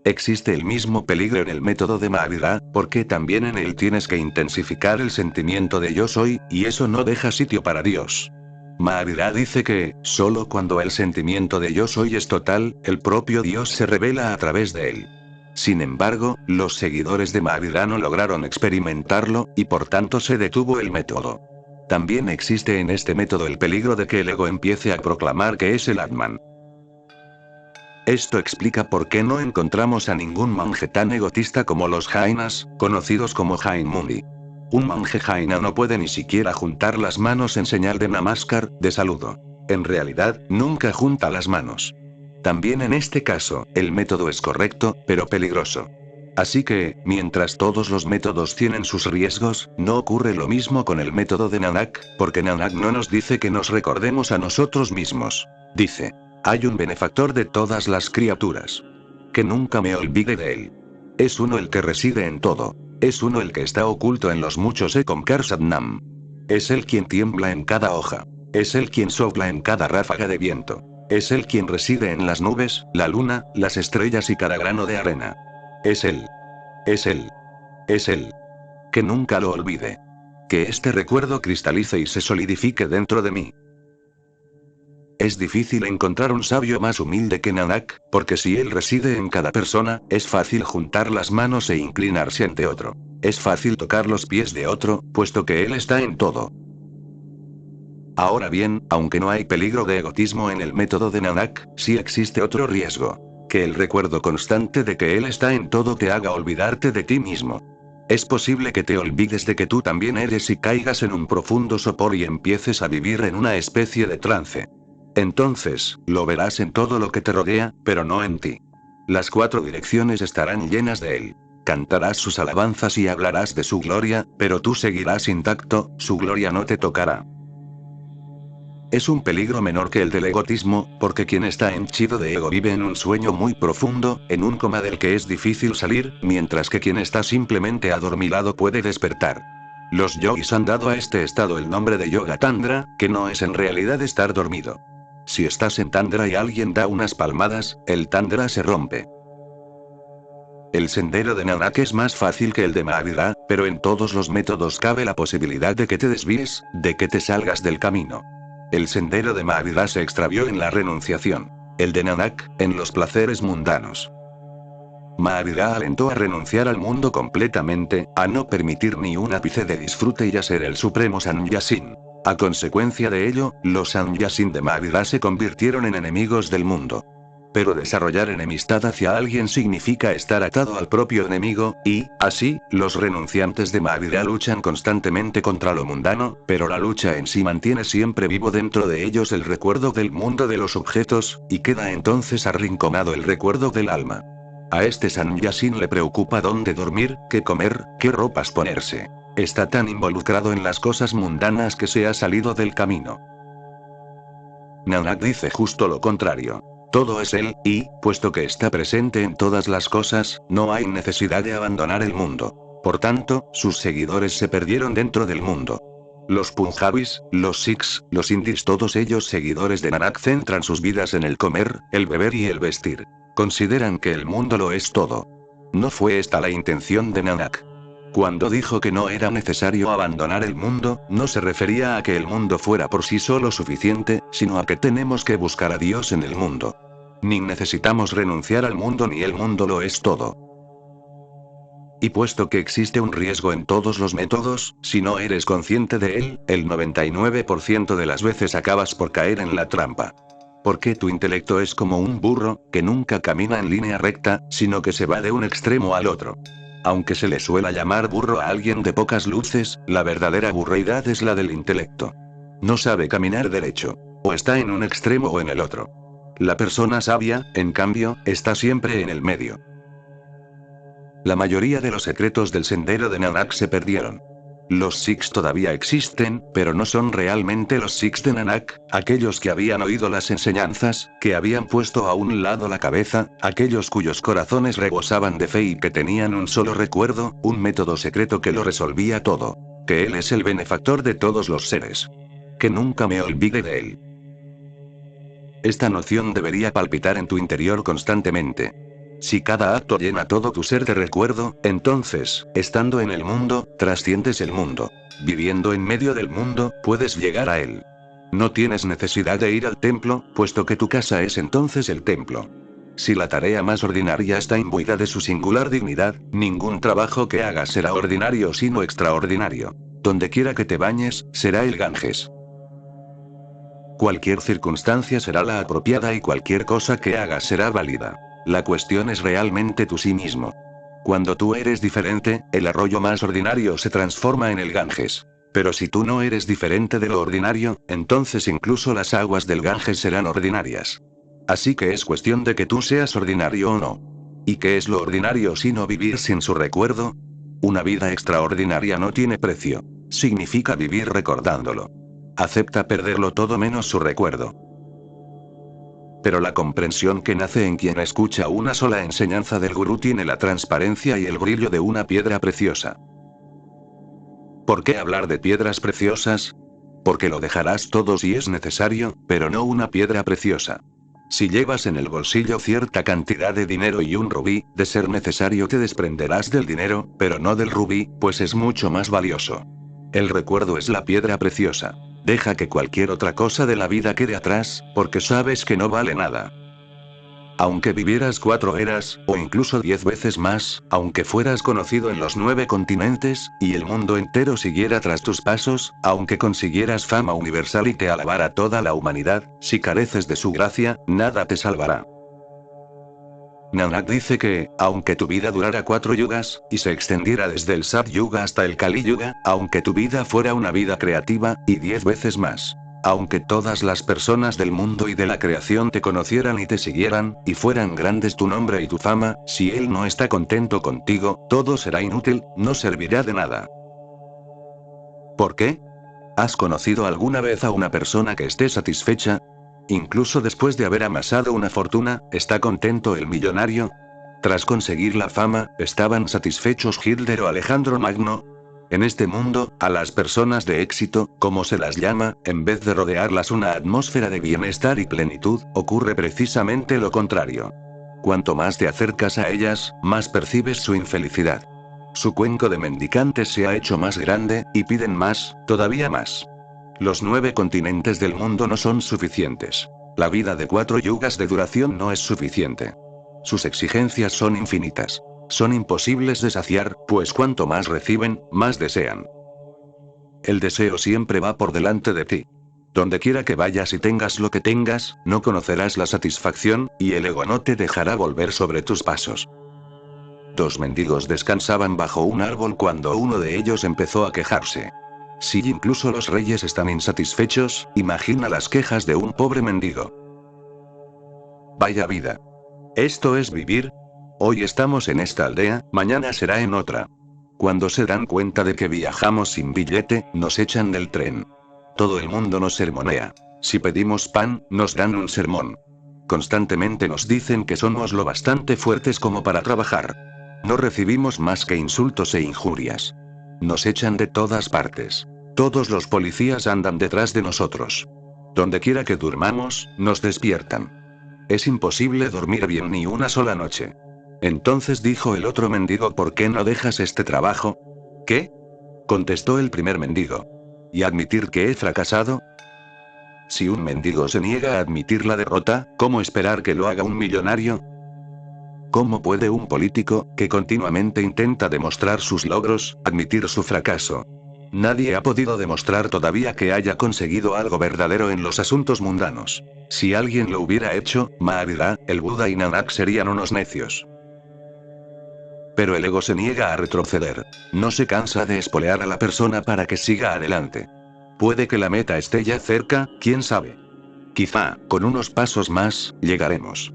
Speaker 1: Existe el mismo peligro en el método de Mahavira, porque también en él tienes que intensificar el sentimiento de yo soy, y eso no deja sitio para Dios. Mahavira dice que, solo cuando el sentimiento de yo soy es total, el propio Dios se revela a través de él. Sin embargo, los seguidores de Mahavira no lograron experimentarlo, y por tanto se detuvo el método. También existe en este método el peligro de que el ego empiece a proclamar que es el Atman. Esto explica por qué no encontramos a ningún monje tan egotista como los jainas, conocidos como Jain Muni. Un monje jaina no puede ni siquiera juntar las manos en señal de namaskar, de saludo. En realidad, nunca junta las manos. También en este caso, el método es correcto, pero peligroso. Así que, mientras todos los métodos tienen sus riesgos, no ocurre lo mismo con el método de Nanak, porque Nanak no nos dice que nos recordemos a nosotros mismos. Dice, hay un benefactor de todas las criaturas. Que nunca me olvide de él. Es uno el que reside en todo. Es uno el que está oculto en los muchos Ekomkar Satnam. Es él quien tiembla en cada hoja. Es él quien sopla en cada ráfaga de viento. Es él quien reside en las nubes, la luna, las estrellas y cada grano de arena. Es él. Es él. Es él. Que nunca lo olvide. Que este recuerdo cristalice y se solidifique dentro de mí. Es difícil encontrar un sabio más humilde que Nanak, porque si él reside en cada persona, es fácil juntar las manos e inclinarse ante otro. Es fácil tocar los pies de otro, puesto que él está en todo. Ahora bien, aunque no hay peligro de egotismo en el método de Nanak, sí existe otro riesgo. Que el recuerdo constante de que él está en todo te haga olvidarte de ti mismo. Es posible que te olvides de que tú también eres y caigas en un profundo sopor y empieces a vivir en una especie de trance. Entonces, lo verás en todo lo que te rodea, pero no en ti. Las 4 direcciones estarán llenas de él. Cantarás sus alabanzas y hablarás de su gloria, pero tú seguirás intacto, su gloria no te tocará. Es un peligro menor que el del egotismo, porque quien está henchido de ego vive en un sueño muy profundo, en un coma del que es difícil salir, mientras que quien está simplemente adormilado puede despertar. Los yogis han dado a este estado el nombre de yoga tandra, que no es en realidad estar dormido. Si estás en tandra y alguien da unas palmadas, el tandra se rompe. El sendero de Nanak es más fácil que el de Mahavira, pero en todos los métodos cabe la posibilidad de que te desvíes, de que te salgas del camino. El sendero de Mahavira se extravió en la renunciación. El de Nanak, en los placeres mundanos. Mahavira alentó a renunciar al mundo completamente, a no permitir ni un ápice de disfrute y a ser el supremo Sannyasin. A consecuencia de ello, los Sannyasin de Mahavira se convirtieron en enemigos del mundo. Pero desarrollar enemistad hacia alguien significa estar atado al propio enemigo, y, así, los renunciantes de Mahavira luchan constantemente contra lo mundano, pero la lucha en sí mantiene siempre vivo dentro de ellos el recuerdo del mundo de los objetos, y queda entonces arrinconado el recuerdo del alma. A este Sannyasin le preocupa dónde dormir, qué comer, qué ropas ponerse. Está tan involucrado en las cosas mundanas que se ha salido del camino. Nanak dice justo lo contrario. Todo es él, y, puesto que está presente en todas las cosas, no hay necesidad de abandonar el mundo. Por tanto, sus seguidores se perdieron dentro del mundo. Los Punjabis, los Sikhs, los Hindis, todos ellos seguidores de Nanak centran sus vidas en el comer, el beber y el vestir. Consideran que el mundo lo es todo. No fue esta la intención de Nanak. Cuando dijo que no era necesario abandonar el mundo, no se refería a que el mundo fuera por sí solo suficiente, sino a que tenemos que buscar a Dios en el mundo. Ni necesitamos renunciar al mundo ni el mundo lo es todo. Y puesto que existe un riesgo en todos los métodos, si no eres consciente de él, el 99% de las veces acabas por caer en la trampa. Porque tu intelecto es como un burro, que nunca camina en línea recta, sino que se va de un extremo al otro. Aunque se le suela llamar burro a alguien de pocas luces, la verdadera burreidad es la del intelecto. No sabe caminar derecho. O está en un extremo o en el otro. La persona sabia, en cambio, está siempre en el medio. La mayoría de los secretos del sendero de Nanak se perdieron. Los Sikhs todavía existen, pero no son realmente los Sikhs de Nanak, aquellos que habían oído las enseñanzas, que habían puesto a un lado la cabeza, aquellos cuyos corazones rebosaban de fe y que tenían un solo recuerdo, un método secreto que lo resolvía todo. Que Él es el benefactor de todos los seres. Que nunca me olvide de Él. Esta noción debería palpitar en tu interior constantemente. Si cada acto llena todo tu ser de recuerdo, entonces, estando en el mundo, trasciendes el mundo. Viviendo en medio del mundo, puedes llegar a él. No tienes necesidad de ir al templo, puesto que tu casa es entonces el templo. Si la tarea más ordinaria está imbuida de su singular dignidad, ningún trabajo que hagas será ordinario sino extraordinario. Donde quiera que te bañes, será el Ganges. Cualquier circunstancia será la apropiada y cualquier cosa que hagas será válida. La cuestión es realmente tú sí mismo. Cuando tú eres diferente, el arroyo más ordinario se transforma en el Ganges. Pero si tú no eres diferente de lo ordinario, entonces incluso las aguas del Ganges serán ordinarias. Así que es cuestión de que tú seas ordinario o no. ¿Y qué es lo ordinario sino vivir sin su recuerdo? Una vida extraordinaria no tiene precio. Significa vivir recordándolo. Acepta perderlo todo menos su recuerdo. Pero la comprensión que nace en quien escucha una sola enseñanza del gurú tiene la transparencia y el brillo de una piedra preciosa. ¿Por qué hablar de piedras preciosas? Porque lo dejarás todo si es necesario, pero no una piedra preciosa. Si llevas en el bolsillo cierta cantidad de dinero y un rubí, de ser necesario te desprenderás del dinero, pero no del rubí, pues es mucho más valioso. El recuerdo es la piedra preciosa. Deja que cualquier otra cosa de la vida quede atrás, porque sabes que no vale nada. Aunque vivieras 4 eras, o incluso 10 veces más, aunque fueras conocido en los 9 continentes, y el mundo entero siguiera tras tus pasos, aunque consiguieras fama universal y te alabara toda la humanidad, si careces de su gracia, nada te salvará. Nanak dice que, aunque tu vida durara 4 yugas, y se extendiera desde el Sat Yuga hasta el Kali Yuga, aunque tu vida fuera una vida creativa, y 10 veces más. Aunque todas las personas del mundo y de la creación te conocieran y te siguieran, y fueran grandes tu nombre y tu fama, si él no está contento contigo, todo será inútil, no servirá de nada. ¿Por qué? ¿Has conocido alguna vez a una persona que esté satisfecha? Incluso después de haber amasado una fortuna, ¿está contento el millonario? Tras conseguir la fama, ¿estaban satisfechos Hitler o Alejandro Magno? En este mundo, a las personas de éxito, como se las llama, en vez de rodearlas una atmósfera de bienestar y plenitud, ocurre precisamente lo contrario. Cuanto más te acercas a ellas, más percibes su infelicidad. Su cuenco de mendicantes se ha hecho más grande, y piden más, todavía más. Los 9 continentes del mundo no son suficientes. La vida de 4 yugas de duración no es suficiente. Sus exigencias son infinitas. Son imposibles de saciar, pues cuanto más reciben, más desean. El deseo siempre va por delante de ti. Donde quiera que vayas y tengas lo que tengas, no conocerás la satisfacción, y el ego no te dejará volver sobre tus pasos. 2 mendigos descansaban bajo un árbol cuando uno de ellos empezó a quejarse. Si incluso los reyes están insatisfechos, imagina las quejas de un pobre mendigo. Vaya vida. ¿Esto es vivir? Hoy estamos en esta aldea, mañana será en otra. Cuando se dan cuenta de que viajamos sin billete, nos echan del tren. Todo el mundo nos sermonea. Si pedimos pan, nos dan un sermón. Constantemente nos dicen que somos lo bastante fuertes como para trabajar. No recibimos más que insultos e injurias. Nos echan de todas partes. Todos los policías andan detrás de nosotros. Donde quiera que durmamos, nos despiertan. Es imposible dormir bien ni una sola noche. Entonces dijo el otro mendigo: ¿por qué no dejas este trabajo? ¿Qué? Contestó el primer mendigo. ¿Y admitir que he fracasado? Si un mendigo se niega a admitir la derrota, ¿cómo esperar que lo haga un millonario? ¿Cómo puede un político, que continuamente intenta demostrar sus logros, admitir su fracaso? Nadie ha podido demostrar todavía que haya conseguido algo verdadero en los asuntos mundanos. Si alguien lo hubiera hecho, Mahavira, el Buda y Nanak serían unos necios. Pero el ego se niega a retroceder. No se cansa de espolear a la persona para que siga adelante. Puede que la meta esté ya cerca, quién sabe. Quizá, con unos pasos más, llegaremos.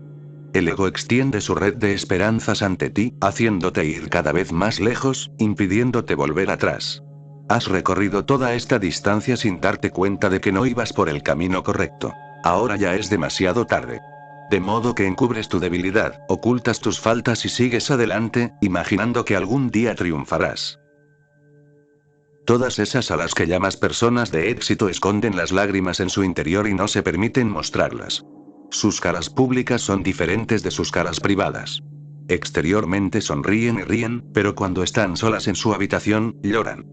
Speaker 1: El ego extiende su red de esperanzas ante ti, haciéndote ir cada vez más lejos, impidiéndote volver atrás. Has recorrido toda esta distancia sin darte cuenta de que no ibas por el camino correcto. Ahora ya es demasiado tarde. De modo que encubres tu debilidad, ocultas tus faltas y sigues adelante, imaginando que algún día triunfarás. Todas esas a las que llamas personas de éxito esconden las lágrimas en su interior y no se permiten mostrarlas. Sus caras públicas son diferentes de sus caras privadas. Exteriormente sonríen y ríen, pero cuando están solas en su habitación, lloran.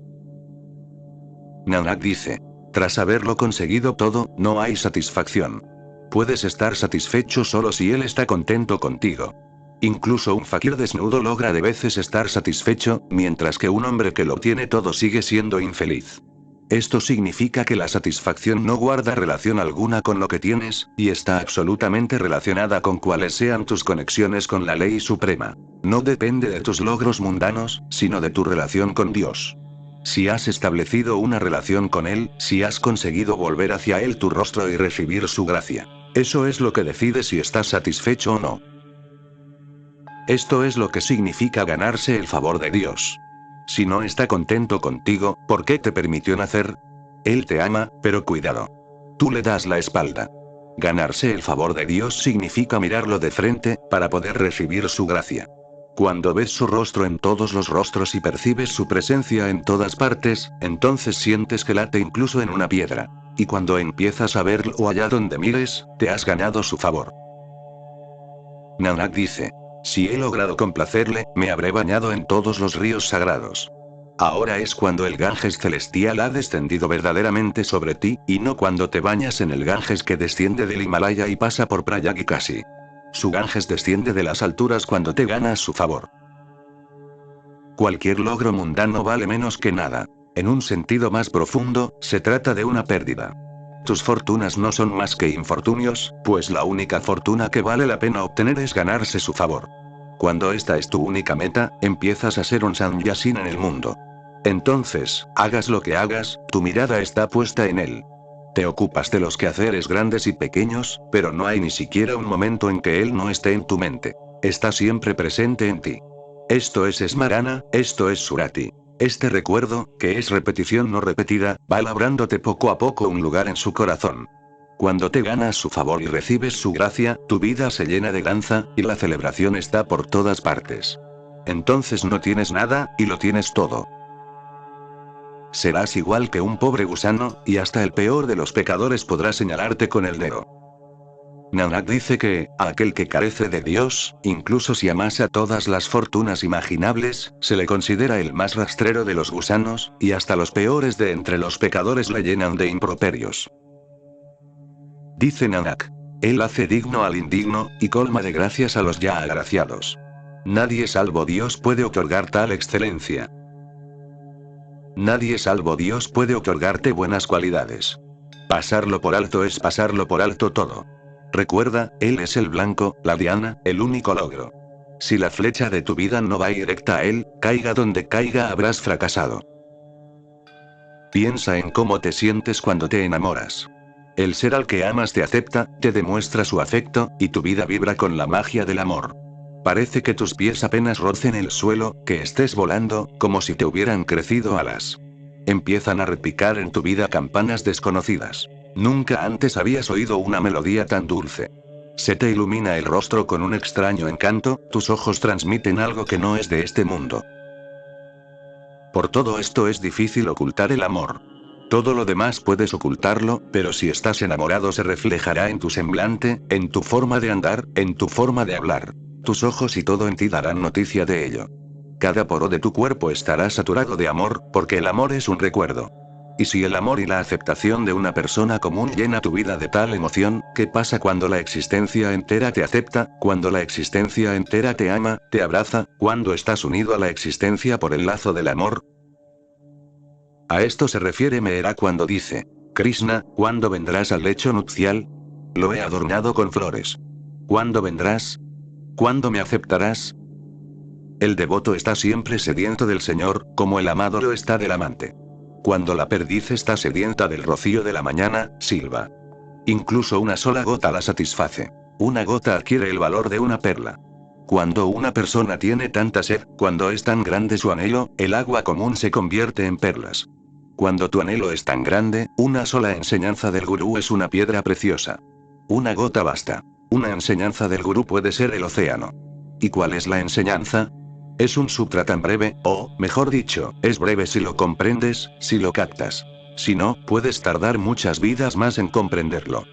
Speaker 1: Nanak dice: tras haberlo conseguido todo, no hay satisfacción. Puedes estar satisfecho solo si él está contento contigo. Incluso un fakir desnudo logra de veces estar satisfecho, mientras que un hombre que lo tiene todo sigue siendo infeliz. Esto significa que la satisfacción no guarda relación alguna con lo que tienes, y está absolutamente relacionada con cuáles sean tus conexiones con la ley suprema. No depende de tus logros mundanos, sino de tu relación con Dios. Si has establecido una relación con Él, si has conseguido volver hacia Él tu rostro y recibir su gracia. Eso es lo que decide si estás satisfecho o no. Esto es lo que significa ganarse el favor de Dios. Si no está contento contigo, ¿por qué te permitió nacer? Él te ama, pero cuidado. Tú le das la espalda. Ganarse el favor de Dios significa mirarlo de frente, para poder recibir su gracia. Cuando ves su rostro en todos los rostros y percibes su presencia en todas partes, entonces sientes que late incluso en una piedra. Y cuando empiezas a verlo allá donde mires, te has ganado su favor. Nanak dice: si he logrado complacerle, me habré bañado en todos los ríos sagrados. Ahora es cuando el Ganges celestial ha descendido verdaderamente sobre ti, y no cuando te bañas en el Ganges que desciende del Himalaya y pasa por Prayag y Kashi. Su Ganges desciende de las alturas cuando te ganas su favor. Cualquier logro mundano vale menos que nada. En un sentido más profundo, se trata de una pérdida. Tus fortunas no son más que infortunios, pues la única fortuna que vale la pena obtener es ganarse su favor. Cuando esta es tu única meta, empiezas a ser un sannyasin en el mundo. Entonces, hagas lo que hagas, tu mirada está puesta en él. Te ocupas de los quehaceres grandes y pequeños, pero no hay ni siquiera un momento en que él no esté en tu mente. Está siempre presente en ti. Esto es Smarana, esto es Surati. Este recuerdo, que es repetición no repetida, va labrándote poco a poco un lugar en su corazón. Cuando te ganas su favor y recibes su gracia, tu vida se llena de danza, y la celebración está por todas partes. Entonces no tienes nada, y lo tienes todo. Serás igual que un pobre gusano, y hasta el peor de los pecadores podrá señalarte con el dedo. Nanak dice que, a aquel que carece de Dios, incluso si amasa todas las fortunas imaginables, se le considera el más rastrero de los gusanos, y hasta los peores de entre los pecadores le llenan de improperios. Dice Nanak. Él hace digno al indigno, y colma de gracias a los ya agraciados. Nadie salvo Dios puede otorgar tal excelencia. Nadie salvo Dios puede otorgarte buenas cualidades. Pasarlo por alto es pasarlo por alto todo. Recuerda, Él es el blanco, la diana, el único logro. Si la flecha de tu vida no va directa a Él, caiga donde caiga habrás fracasado. Piensa en cómo te sientes cuando te enamoras. El ser al que amas te acepta, te demuestra su afecto, y tu vida vibra con la magia del amor. Parece que tus pies apenas rocen el suelo, que estés volando, como si te hubieran crecido alas. Empiezan a repicar en tu vida campanas desconocidas. Nunca antes habías oído una melodía tan dulce. Se te ilumina el rostro con un extraño encanto, tus ojos transmiten algo que no es de este mundo. Por todo esto es difícil ocultar el amor. Todo lo demás puedes ocultarlo, pero si estás enamorado se reflejará en tu semblante, en tu forma de andar, en tu forma de hablar. Tus ojos y todo en ti darán noticia de ello. Cada poro de tu cuerpo estará saturado de amor, porque el amor es un recuerdo. Y si el amor y la aceptación de una persona común llena tu vida de tal emoción, ¿qué pasa cuando la existencia entera te acepta, cuando la existencia entera te ama, te abraza, cuando estás unido a la existencia por el lazo del amor? A esto se refiere Meera cuando dice, Krishna, ¿cuándo vendrás al lecho nupcial? Lo he adornado con flores. ¿Cuándo vendrás? ¿Cuándo me aceptarás? El devoto está siempre sediento del Señor, como el amado lo está del amante. Cuando la perdiz está sedienta del rocío de la mañana, silba. Incluso una sola gota la satisface. Una gota adquiere el valor de una perla. Cuando una persona tiene tanta sed, cuando es tan grande su anhelo, el agua común se convierte en perlas. Cuando tu anhelo es tan grande, una sola enseñanza del gurú es una piedra preciosa. Una gota basta. Una enseñanza del gurú puede ser el océano. ¿Y cuál es la enseñanza? Es un sutra tan breve, o, mejor dicho, es breve si lo comprendes, si lo captas. Si no, puedes tardar muchas vidas más en comprenderlo.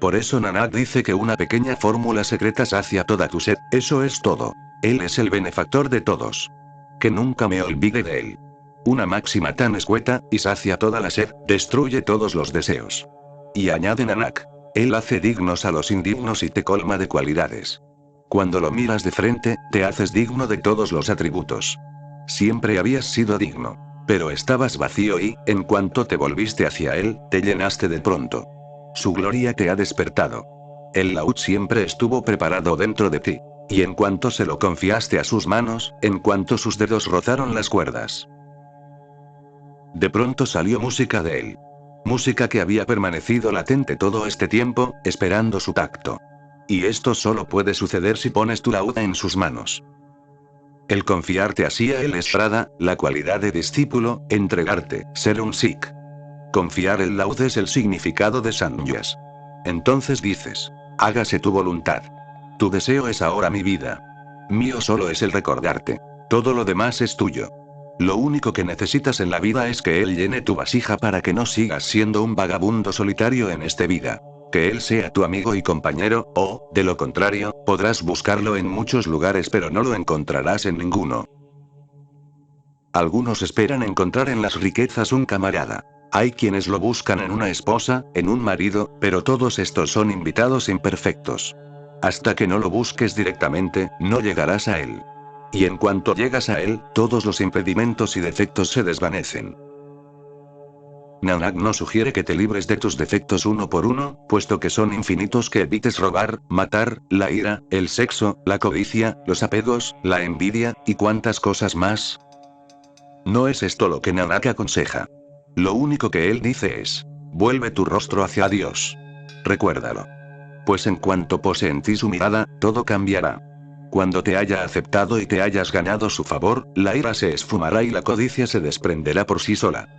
Speaker 1: Por eso Nanak dice que una pequeña fórmula secreta sacia toda tu sed, eso es todo. Él es el benefactor de todos. Que nunca me olvide de él. Una máxima tan escueta, y sacia toda la sed, destruye todos los deseos. Y añade Nanak. Él hace dignos a los indignos y te colma de cualidades. Cuando lo miras de frente, te haces digno de todos los atributos. Siempre habías sido digno. Pero estabas vacío y, en cuanto te volviste hacia él, te llenaste de pronto. Su gloria te ha despertado. El laúd siempre estuvo preparado dentro de ti. Y en cuanto se lo confiaste a sus manos, en cuanto sus dedos rozaron las cuerdas, de pronto salió música de él. Música que había permanecido latente todo este tiempo, esperando su tacto. Y esto solo puede suceder si pones tu laúd en sus manos. El confiarte así a él es Prada, la cualidad de discípulo, entregarte, ser un Sikh. Confiar el laúd es el significado de sannyas. Entonces dices, hágase tu voluntad. Tu deseo es ahora mi vida. Mío solo es el recordarte. Todo lo demás es tuyo. Lo único que necesitas en la vida es que él llene tu vasija para que no sigas siendo un vagabundo solitario en esta vida. Que él sea tu amigo y compañero, o, de lo contrario, podrás buscarlo en muchos lugares pero no lo encontrarás en ninguno. Algunos esperan encontrar en las riquezas un camarada. Hay quienes lo buscan en una esposa, en un marido, pero todos estos son invitados imperfectos. Hasta que no lo busques directamente, no llegarás a él. Y en cuanto llegas a él, todos los impedimentos y defectos se desvanecen. Nanak no sugiere que te libres de tus defectos uno por uno, puesto que son infinitos, que evites robar, matar, la ira, el sexo, la codicia, los apegos, la envidia, y cuantas cosas más. No es esto lo que Nanak aconseja. Lo único que él dice es: vuelve tu rostro hacia Dios. Recuérdalo. Pues en cuanto pose en ti su mirada, todo cambiará. Cuando te haya aceptado y te hayas ganado su favor, la ira se esfumará y la codicia se desprenderá por sí sola.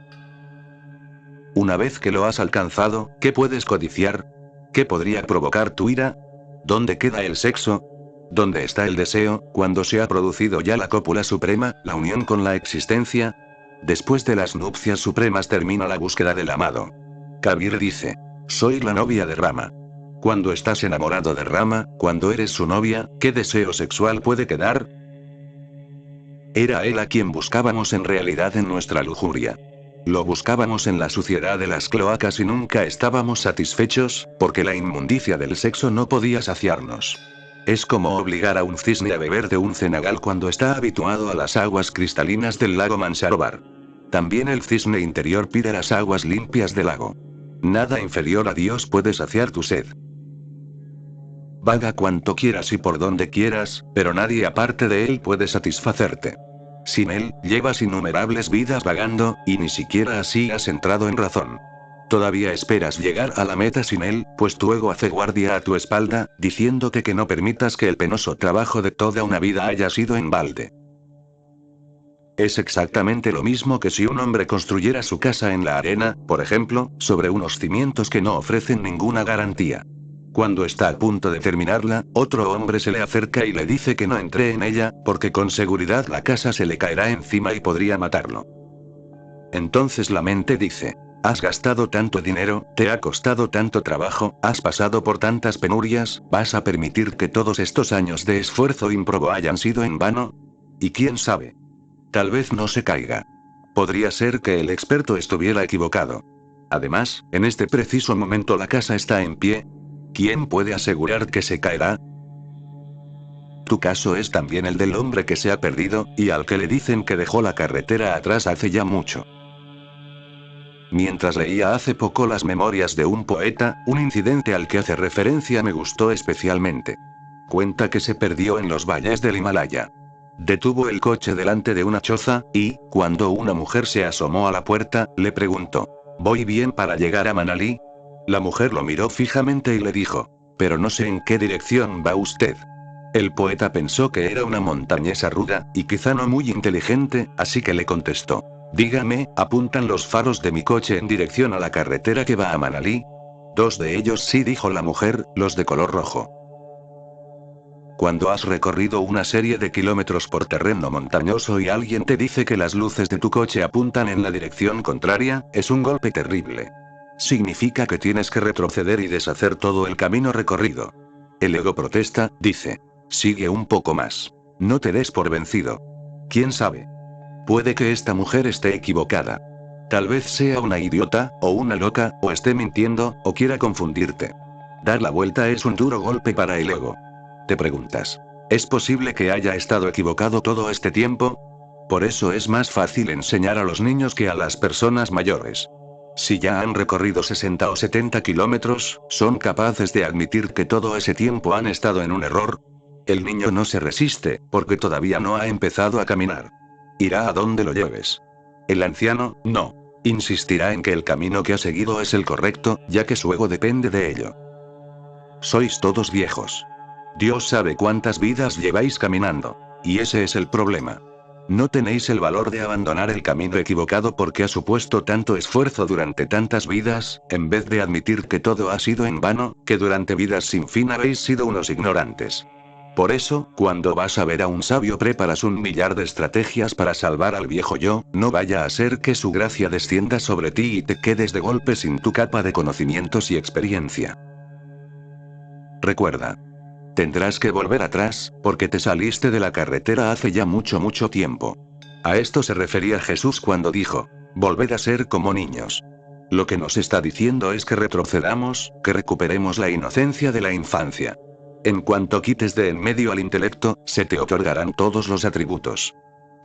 Speaker 1: Una vez que lo has alcanzado, ¿qué puedes codiciar? ¿Qué podría provocar tu ira? ¿Dónde queda el sexo? ¿Dónde está el deseo, cuando se ha producido ya la cópula suprema, la unión con la existencia? Después de las nupcias supremas termina la búsqueda del amado. Kabir dice: soy la novia de Rama. Cuando estás enamorado de Rama, cuando eres su novia, ¿qué deseo sexual puede quedar? Era él a quien buscábamos en realidad en nuestra lujuria. Lo buscábamos en la suciedad de las cloacas y nunca estábamos satisfechos, porque la inmundicia del sexo no podía saciarnos. Es como obligar a un cisne a beber de un cenagal cuando está habituado a las aguas cristalinas del lago Mansarovar. También el cisne interior pide las aguas limpias del lago. Nada inferior a Dios puede saciar tu sed. Vaga cuanto quieras y por donde quieras, pero nadie aparte de él puede satisfacerte. Sin él, llevas innumerables vidas vagando, y ni siquiera así has entrado en razón. Todavía esperas llegar a la meta sin él, pues tu ego hace guardia a tu espalda, diciéndote que no permitas que el penoso trabajo de toda una vida haya sido en balde. Es exactamente lo mismo que si un hombre construyera su casa en la arena, por ejemplo, sobre unos cimientos que no ofrecen ninguna garantía. Cuando está a punto de terminarla, otro hombre se le acerca y le dice que no entre en ella, porque con seguridad la casa se le caerá encima y podría matarlo. Entonces la mente dice: has gastado tanto dinero, te ha costado tanto trabajo, has pasado por tantas penurias, ¿vas a permitir que todos estos años de esfuerzo ímprobo hayan sido en vano? Y quién sabe. Tal vez no se caiga. Podría ser que el experto estuviera equivocado. Además, en este preciso momento la casa está en pie. ¿Quién puede asegurar que se caerá? Tu caso es también el del hombre que se ha perdido, y al que le dicen que dejó la carretera atrás hace ya mucho. Mientras leía hace poco las memorias de un poeta, un incidente al que hace referencia me gustó especialmente. Cuenta que se perdió en los valles del Himalaya. Detuvo el coche delante de una choza, y, cuando una mujer se asomó a la puerta, le preguntó: ¿voy bien para llegar a Manali? La mujer lo miró fijamente y le dijo: pero no sé en qué dirección va usted. El poeta pensó que era una montañesa ruda, y quizá no muy inteligente, así que le contestó: dígame, ¿apuntan los faros de mi coche en dirección a la carretera que va a Manali? Dos de ellos sí, dijo la mujer, los de color rojo. Cuando has recorrido una serie de kilómetros por terreno montañoso y alguien te dice que las luces de tu coche apuntan en la dirección contraria, es un golpe terrible. Significa que tienes que retroceder y deshacer todo el camino recorrido. El ego protesta, dice: sigue un poco más. No te des por vencido. ¿Quién sabe? Puede que esta mujer esté equivocada. Tal vez sea una idiota, o una loca, o esté mintiendo, o quiera confundirte. Dar la vuelta es un duro golpe para el ego. Te preguntas: ¿es posible que haya estado equivocado todo este tiempo? Por eso es más fácil enseñar a los niños que a las personas mayores. Si ya han recorrido 60 o 70 kilómetros, ¿son capaces de admitir que todo ese tiempo han estado en un error? El niño no se resiste, porque todavía no ha empezado a caminar. Irá a donde lo lleves. El anciano, no. Insistirá en que el camino que ha seguido es el correcto, ya que su ego depende de ello. Sois todos viejos. Dios sabe cuántas vidas lleváis caminando. Y ese es el problema. No tenéis el valor de abandonar el camino equivocado porque ha supuesto tanto esfuerzo durante tantas vidas, en vez de admitir que todo ha sido en vano, que durante vidas sin fin habéis sido unos ignorantes. Por eso, cuando vas a ver a un sabio preparas un millar de estrategias para salvar al viejo yo, no vaya a ser que su gracia descienda sobre ti y te quedes de golpe sin tu capa de conocimientos y experiencia. Recuerda. Tendrás que volver atrás, porque te saliste de la carretera hace ya mucho tiempo. A esto se refería Jesús cuando dijo, volved a ser como niños. Lo que nos está diciendo es que retrocedamos, que recuperemos la inocencia de la infancia. En cuanto quites de en medio al intelecto, se te otorgarán todos los atributos.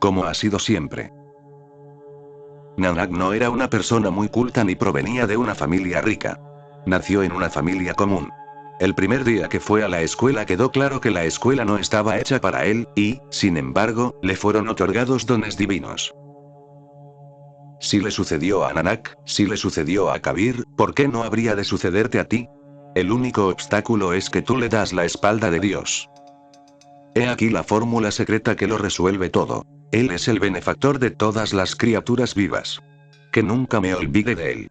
Speaker 1: Como ha sido siempre. Nanak no era una persona muy culta ni provenía de una familia rica. Nació en una familia común. El primer día que fue a la escuela quedó claro que la escuela no estaba hecha para él, y, sin embargo, le fueron otorgados dones divinos. Si le sucedió a Nanak, si le sucedió a Kabir, ¿por qué no habría de sucederte a ti? El único obstáculo es que tú le das la espalda de Dios. He aquí la fórmula secreta que lo resuelve todo. Él es el benefactor de todas las criaturas vivas. Que nunca me olvide de él.